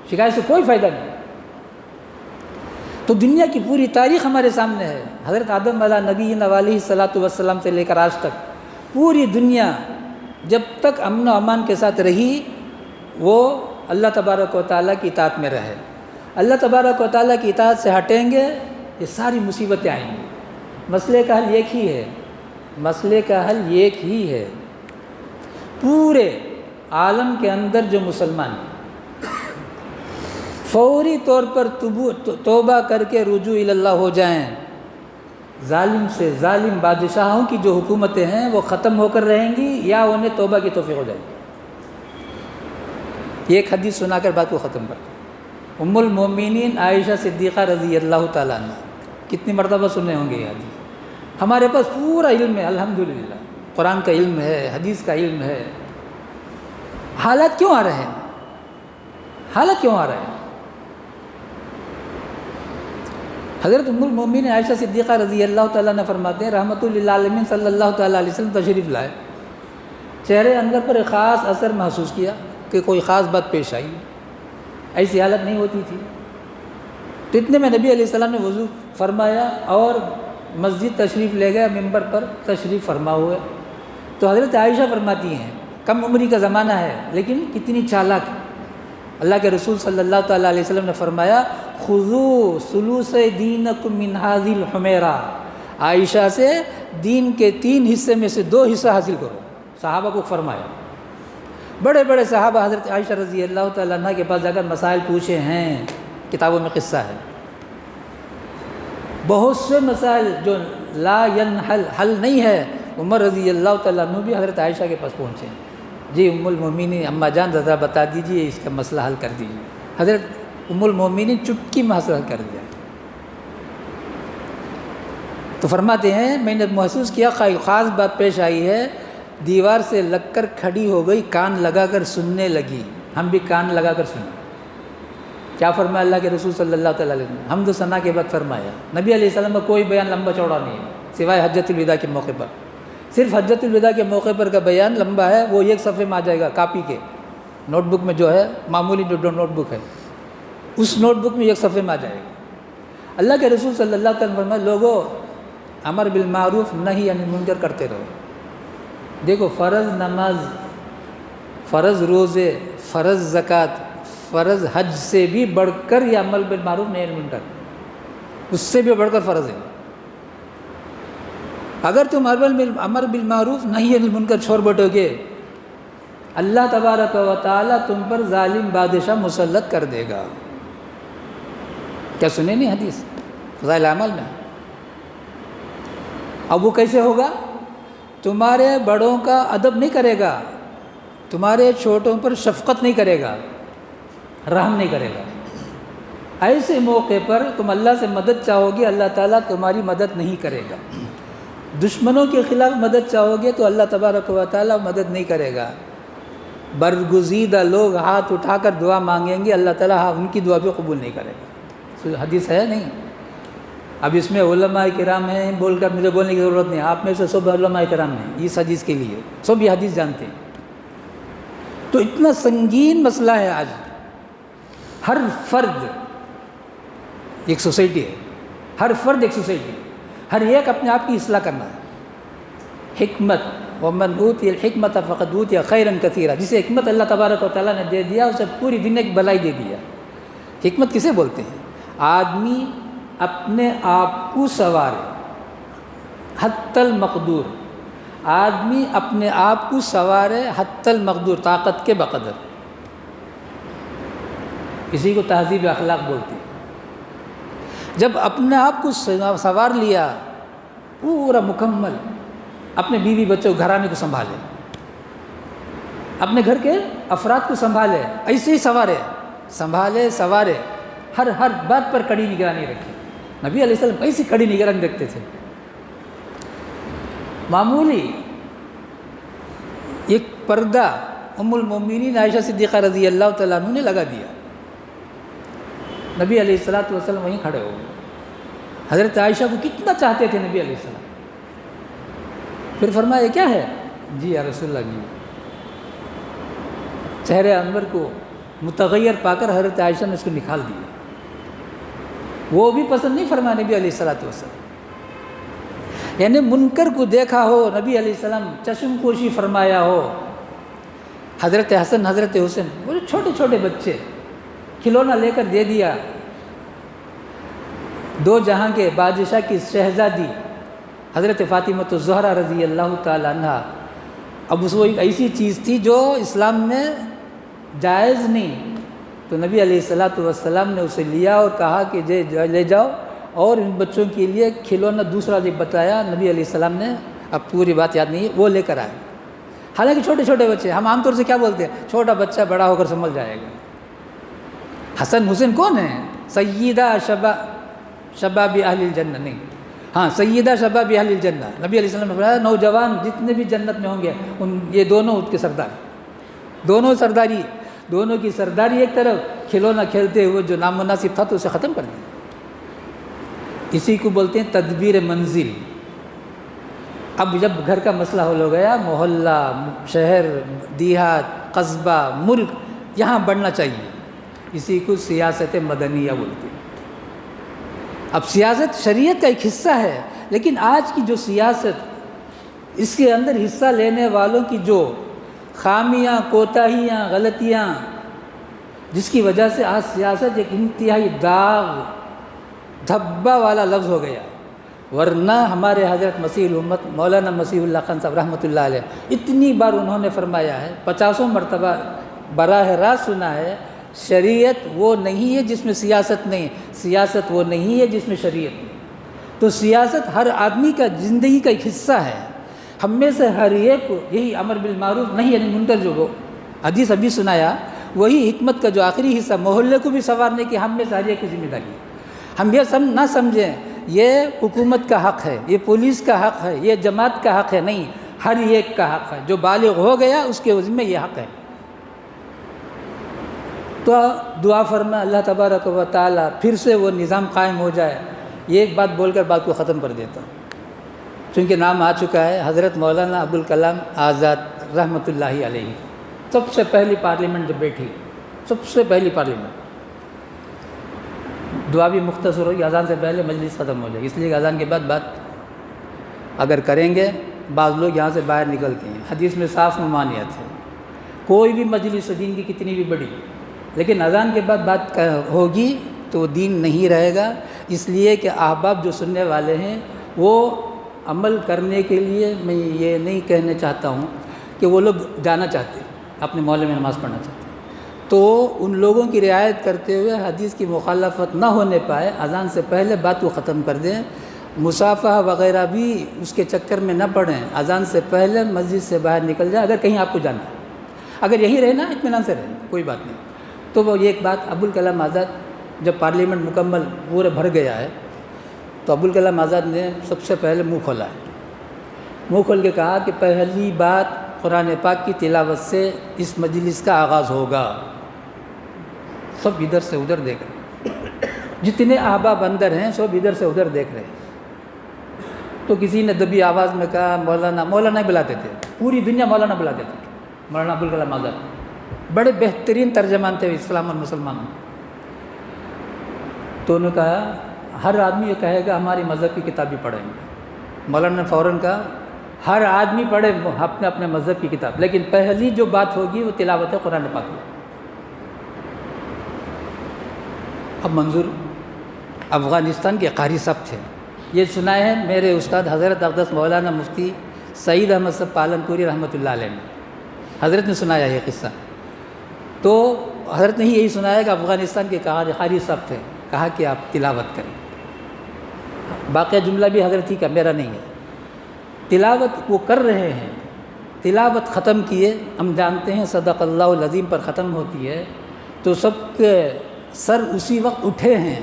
شکایت سے کوئی فائدہ نہیں۔ تو دنیا کی پوری تاریخ ہمارے سامنے ہے۔ حضرت آدم علیہ نبینا علیہ الصلاۃ والسلام سے لے کر آج تک پوری دنیا جب تک امن و امان کے ساتھ رہی وہ اللہ تبارک و تعالیٰ کی اطاعت میں رہے۔ اللہ تبارک و تعالیٰ کی اطاعت سے ہٹیں گے یہ ساری مصیبتیں آئیں گی۔ مسئلے کا حل ایک ہی ہے، مسئلے کا حل ایک ہی ہے۔ پورے عالم کے اندر جو مسلمان ہیں فوری طور پر توبہ کر کے رجوع اللہ ہو جائیں، ظالم سے ظالم بادشاہوں کی جو حکومتیں ہیں وہ ختم ہو کر رہیں گی یا انہیں توبہ کی توفیق ہو جائے گی۔ ایک حدیث سنا کر بات کو ختم کرتے ہیں۔ ام المومنین عائشہ صدیقہ رضی اللہ تعالیٰ عنہ، کتنی مرتبہ سنے ہوں گے یہ حدیث۔ ہمارے پاس پورا علم ہے الحمدللہ، قرآن کا علم ہے، حدیث کا علم ہے۔ حالات کیوں آ رہے ہیں؟ حالات کیوں آ رہے ہیں؟ حضرت ام المومنین عائشہ صدیقہ رضی اللہ تعالیٰ نے فرماتے ہیں رحمت للعالمین صلی اللہ تعالیٰ علیہ وسلم تشریف لائے، چہرے اندر پر ایک خاص اثر محسوس کیا کہ کوئی خاص بات پیش آئی، ایسی حالت نہیں ہوتی تھی۔ تو اتنے میں نبی علیہ السلام نے وضو فرمایا اور مسجد تشریف لے گئے، ممبر پر تشریف فرما ہوئے۔ تو حضرت عائشہ فرماتی ہیں کم عمری کا زمانہ ہے لیکن کتنی چالاک۔ اللہ کے رسول صلی اللہ تعالیٰ علیہ وسلم نے فرمایا خذوا ثلث دینکم من هذه الحمیرہ، عائشہ سے دین کے 3 حصے میں سے 2 حصہ حاصل کرو۔ صحابہ کو فرمایا، بڑے بڑے صحابہ حضرت عائشہ رضی اللہ تعالیٰ عنہ کے پاس جا کر مسائل پوچھے ہیں، کتابوں میں قصہ ہے۔ بہت سے مسائل جو لا ینحل حل نہیں ہے، عمر رضی اللہ تعالیٰ عنہ بھی حضرت عائشہ کے پاس پہنچے، جی ام المومنین اماں جان ذرا بتا دیجئے اس کا مسئلہ حل کر دیجیے۔ حضرت ام المومنین چٹکی میں مسئلہ حل کر دیا۔ تو فرماتے ہیں میں نے محسوس کیا خاص بات پیش آئی ہے، دیوار سے لگ کر کھڑی ہو گئی، کان لگا کر سننے لگی۔ ہم بھی کان لگا کر سنیں۔ کیا فرمایا اللہ کے رسول صلی اللہ تعالیٰ علیہ وسلم؟ حمد و ثنا کے بعد فرمایا نبی علیہ السلام کا کوئی بیان لمبا چوڑا نہیں ہے سوائے حجۃ الوداع کے موقع پر۔ صرف حجۃ الوداع کے موقع پر کا بیان لمبا ہے، وہ 1 صفحے میں آ جائے گا کاپی کے، نوٹ بک میں جو ہے معمولی جو نوٹ بک ہے اس نوٹ بک میں 1 صفحے میں آ جائے گا۔ اللہ کے رسول صلی اللہ تعالیٰ وسلم فرمایا لوگوں امر بالمعروف نہی عن المنکر کرتے رہو۔ دیکھو فرض نماز، فرض روزے، فرض زکوٰۃ، فرض حج سے بھی بڑھ کر یہ عمل بالمعروف نہی عن المنکر، اس سے بھی بڑھ کر فرض ہے۔ اگر تم امر بالمعروف نہی عن المنکر چھوڑ بیٹھو گے اللہ تبارک و تعالیٰ تم پر ظالم بادشاہ مسلط کر دے گا۔ کیا سنے نہیں حدیث فضائل اعمال میں؟ اب وہ کیسے ہوگا؟ تمہارے بڑوں کا ادب نہیں کرے گا، تمہارے چھوٹوں پر شفقت نہیں کرے گا، رحم نہیں کرے گا۔ ایسے موقع پر تم اللہ سے مدد چاہو گے، اللہ تعالیٰ تمہاری مدد نہیں کرے گا۔ دشمنوں کے خلاف مدد چاہو گے تو اللہ تبارک و تعالیٰ مدد نہیں کرے گا۔ برگزیدہ لوگ ہاتھ اٹھا کر دعا مانگیں گے، اللہ تعالیٰ ان کی دعا بھی قبول نہیں کرے گا۔ حدیث ہے نہیں؟ اب اس میں علماء کرام ہیں بول کر مجھے بولنے کی ضرورت نہیں، آپ میں سے سب علماء کرام ہیں اس حدیث کے لیے، سب یہ حدیث جانتے ہیں۔ تو اتنا سنگین مسئلہ ہے آج۔ ہر فرد ایک سوسائٹی ہے، ہر فرد ایک سوسائٹی ہے، ہر ایک اپنے آپ کی اصلاح کرنا ہے۔ حکمت ومن اوتی الحکمت فقد اوتی خیرا کثیرا، جسے حکمت اللہ تبارک و تعالیٰ نے دے دیا اسے پوری دنیا کی بھلائی دے دیا۔ حکمت کسے بولتے ہیں؟ آدمی اپنے آپ کو سنوارے حتی المقدور، آدمی اپنے آپ کو سنوارے حتی المقدور، طاقت کے بقدر، اسی کو تہذیب اخلاق بولتے ہیں۔ جب اپنے آپ کو سنوار لیا پورا مکمل، اپنے بیوی بچوں گھرانے کو سنبھالے، اپنے گھر کے افراد کو سنبھالے، ایسے ہی سنوارے، ہر بات پر کڑی نگرانی رکھی۔ نبی علیہ السلام ایسی کڑی نگرانی رکھتے تھے۔ معمولی ایک پردہ ام المومنین عائشہ صدیقہ رضی اللہ تعالیٰ عنہ نے لگا دیا، نبی علیہ السلام وہیں کھڑے ہو گئے۔ حضرت عائشہ کو کتنا چاہتے تھے نبی علیہ السلام، پھر فرمایا کیا ہے؟ جی یا رسول اللہ جی۔ چہرے انور کو متغیر پا کر حضرت عائشہ نے اس کو نکال دیا، وہ بھی پسند نہیں فرمایا نبی علیہ السلام۔ یعنی منکر کو دیکھا ہو، نبی علیہ السلام چشم پوشی فرمایا ہو۔ حضرت حسن حضرت حسین وہ چھوٹے چھوٹے بچے کھلونا لے کر دے دیا، دو جہاں کے بادشاہ کی شہزادی حضرت فاطمہ الزہرا رضی اللہ تعالیٰ عنہا۔ اب اس وہ ایک ایسی چیز تھی جو اسلام میں جائز نہیں، تو نبی علیہ السلام نے اسے لیا اور کہا کہ لے جاؤ، اور ان بچوں کے لیے کھلونا دوسرا جو بتایا نبی علیہ السلام نے، اب پوری بات یاد نہیں ہے، وہ لے کر آئے۔ حالانکہ چھوٹے چھوٹے بچے، ہم عام طور سے کیا بولتے ہیں؟ چھوٹا بچہ بڑا ہو کر سنبھل جائے گا۔ حسن حسین کون ہیں؟ سیدہ شباب اہل الجنہ، نہیں، ہاں سیدہ شباب اہل الجنہ۔ نبی علیہ السلام نے فرمایا نوجوان جتنے بھی جنت میں ہوں گے یہ دونوں اس کے سردار، دونوں کی سرداری ایک طرف، کھلونا کھیلتے ہوئے جو نامناسب تھا تو اسے ختم کر دیا۔ اسی کو بولتے ہیں تدبیر منزل۔ اب جب گھر کا مسئلہ حل ہو گیا، محلہ، شہر، دیہات، قصبہ، ملک، یہاں بڑھنا چاہیے، اسی کو سیاست مدنیہ بولتے ہیں۔ اب سیاست شریعت کا ایک حصہ ہے، لیکن آج کی جو سیاست، اس کے اندر حصہ لینے والوں کی جو خامیاں، کوتاہیاں، غلطیاں، جس کی وجہ سے آج سیاست ایک انتہائی داغ دھبا والا لفظ ہو گیا۔ ورنہ ہمارے حضرت مسیح الامت مولانا مسیح اللہ خان صاحب رحمۃ اللہ علیہ اتنی بار انہوں نے فرمایا ہے، 50 مرتبہ براہ راست سنا ہے، شریعت وہ نہیں ہے جس میں سیاست نہیں، سیاست وہ نہیں ہے جس میں شریعت نہیں۔ تو سیاست ہر آدمی کا زندگی کا ایک حصہ ہے۔ ہم میں سے ہر ایک کو یہی امر بالمعروف نہیں یعنی منکر جو حدیث ابھی سنایا، وہی حکمت کا جو آخری حصہ، محلے کو بھی سنوارنے کی ہم میں سے ہر ایک کی ذمہ داری ہے۔ ہم یہ نہ سمجھیں یہ حکومت کا حق ہے، یہ پولیس کا حق ہے، یہ جماعت کا حق ہے، نہیں، ہر ایک کا حق ہے۔ جو بالغ ہو گیا اس کے ذمہ یہ حق ہے۔ تو دعا فرما اللہ تبارک و تعالیٰ پھر سے وہ نظام قائم ہو جائے۔ یہ ایک بات بول کر بات کو ختم کر دیتا ہوں، چونکہ نام آ چکا ہے، حضرت مولانا ابوالکلام آزاد رحمۃ اللہ علیہ، سب سے پہلی پارلیمنٹ جب بیٹھی، سب سے پہلی پارلیمنٹ، دعا بھی مختصر ہوگی، اذان سے پہلے مجلس ختم ہو جائے، اس لیے کہ اذان کے بعد بات اگر کریں گے بعض لوگ یہاں سے باہر نکلتے ہیں۔ حدیث میں صاف ممانعت ہے، کوئی بھی مجلس دین کی کتنی بھی بڑی، لیکن اذان کے بعد بات ہوگی تو دین نہیں رہے گا۔ اس لیے کہ احباب جو سننے والے ہیں وہ عمل کرنے کے لیے، میں یہ نہیں کہنا چاہتا ہوں کہ وہ لوگ جانا چاہتے ہیں، اپنے محلے میں نماز پڑھنا چاہتے ہیں، تو ان لوگوں کی رعایت کرتے ہوئے حدیث کی مخالفت نہ ہونے پائے، اذان سے پہلے بات کو ختم کر دیں مصافحہ وغیرہ بھی اس کے چکر میں نہ پڑیں، اذان سے پہلے مسجد سے باہر نکل جائیں اگر کہیں آپ کو جانا ہے۔ اگر یہیں رہنا اطمینان سے رہیں، کوئی بات نہیں۔ تو وہ ایک بات، ابوالکلام آزاد جب پارلیمنٹ مکمل پورے بھر گیا ہے تو ابوالکلام آزاد نے سب سے پہلے منہ کھولا ہے، منہ کھول کے کہا کہ پہلی بات قرآن پاک کی تلاوت سے اس مجلس کا آغاز ہوگا۔ سب ادھر سے ادھر دیکھ رہے ہیں، جتنے احباب اندر ہیں سب ادھر سے ادھر دیکھ رہے ہیں۔ تو کسی نے دبی آواز میں کہا مولانا، مولانا ہی بلاتے تھے، پوری دنیا مولانا بلاتے تھے، مولانا ابوالکلام آزاد بڑے بہترین ترجمان تھے اسلام اور مسلمانوں کے۔ تو انہوں نے کہا ہر آدمی یہ کہے گا ہماری مذہب کی کتاب بھی پڑھیں گے۔ مولانا نے فوراً کہا ہر آدمی پڑھے اپنے اپنے مذہب کی کتاب، لیکن پہلی جو بات ہوگی وہ تلاوت قرآن پاک کی۔ اب منظور افغانستان کے قاری صاحب تھے، یہ سنائے ہیں میرے استاد حضرت اقدس مولانا مفتی سعید احمد صاحب پالنپوری رحمۃ اللہ علیہ نے، حضرت نے سنایا یہ قصہ۔ تو حضرت نے ہی یہی سنایا کہ افغانستان کے قاری صاحب تھے، کہا کہ آپ تلاوت کریں۔ باقی جملہ بھی حضرت ہی کا، میرا نہیں ہے۔ تلاوت وہ کر رہے ہیں، تلاوت ختم کیے، ہم جانتے ہیں صدق اللہ العظیم پر ختم ہوتی ہے تو سب کے سر اسی وقت اٹھے ہیں۔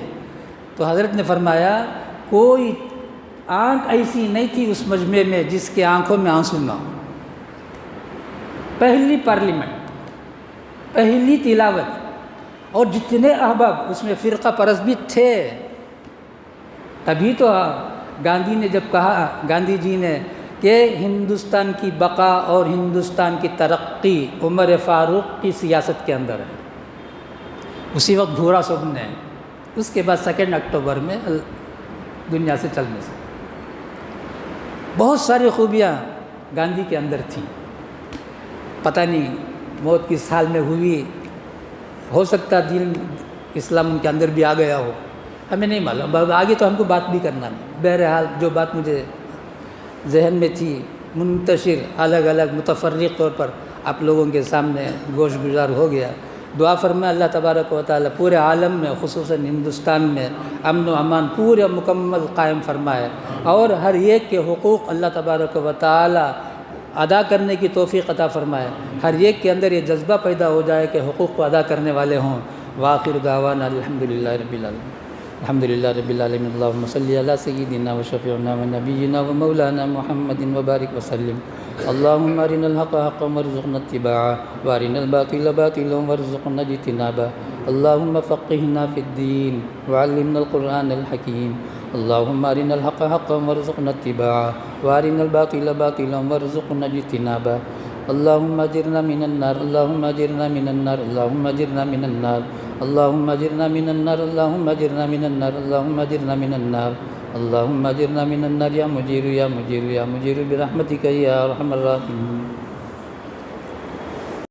تو حضرت نے فرمایا کوئی آنکھ ایسی نہیں تھی اس مجمع میں جس کے آنکھوں میں آنسو نہ ہو۔ پہلی پارلیمنٹ، پہلی تلاوت، اور جتنے احباب اس میں فرقہ پرست بھی تھے۔ تبھی تو گاندھی نے جب کہا، گاندھی جی نے، کہ ہندوستان کی بقا اور ہندوستان کی ترقی عمر فاروق کی سیاست کے اندر ہے، اسی وقت گھورا صاحب نے، اس کے بعد 2 اکتوبر میں دنیا سے چلنے سے بہت ساری خوبیاں گاندھی کے اندر تھیں۔ پتہ نہیں موت کس حال میں ہوئی، ہو سکتا دین اسلام ان کے اندر بھی آ گیا ہو، ہمیں نہیں معلوم، آگے تو ہم کو بات بھی کرنا نہیں۔ بہرحال جو بات مجھے ذہن میں تھی منتشر الگ الگ متفرق طور پر آپ لوگوں کے سامنے گوش گزار ہو گیا۔ دعا فرمائے اللہ تبارک و تعالی پورے عالم میں خصوصاً ہندوستان میں امن و امان پورے مکمل قائم فرمائے، اور ہر ایک کے حقوق اللہ تبارک و تعالی ادا کرنے کی توفیق عطا فرمائے، ہر ایک کے اندر یہ جذبہ پیدا ہو جائے کہ حقوق کو ادا کرنے والے ہوں۔ وآخر دعوانا الحمدللہ رب العالمین، الحمدللہ رب العالمین، اللہم صلی علی سیدنا و شفیعنا و نبینا و مولانا محمد وبارک وسلم۔ اللہم ارنا الحق حقا وارزقنا اتباعہ وارنا الباطل باطلا وارزقنا اجتنابہ۔ اللہم فقہنا فی الدین وعلمنا القرآن الحکیم۔ اللہم ارنا الحق حقا وارزقنا اتباعہ وارنا الباطل باطلا وارزقنا اجتنابہ۔ اللہم اجرنا من النار، اللہم اجرنا من النار، اللہم اجرنا من النار، اللہم اجرنا من النار، اللہم اجرنا من النار، اللہم اجرنا من النار، اللہم اجرنا من النار، یا مجیر یا مجیر یا مجیر برحمتک یا ارحم الراحمین۔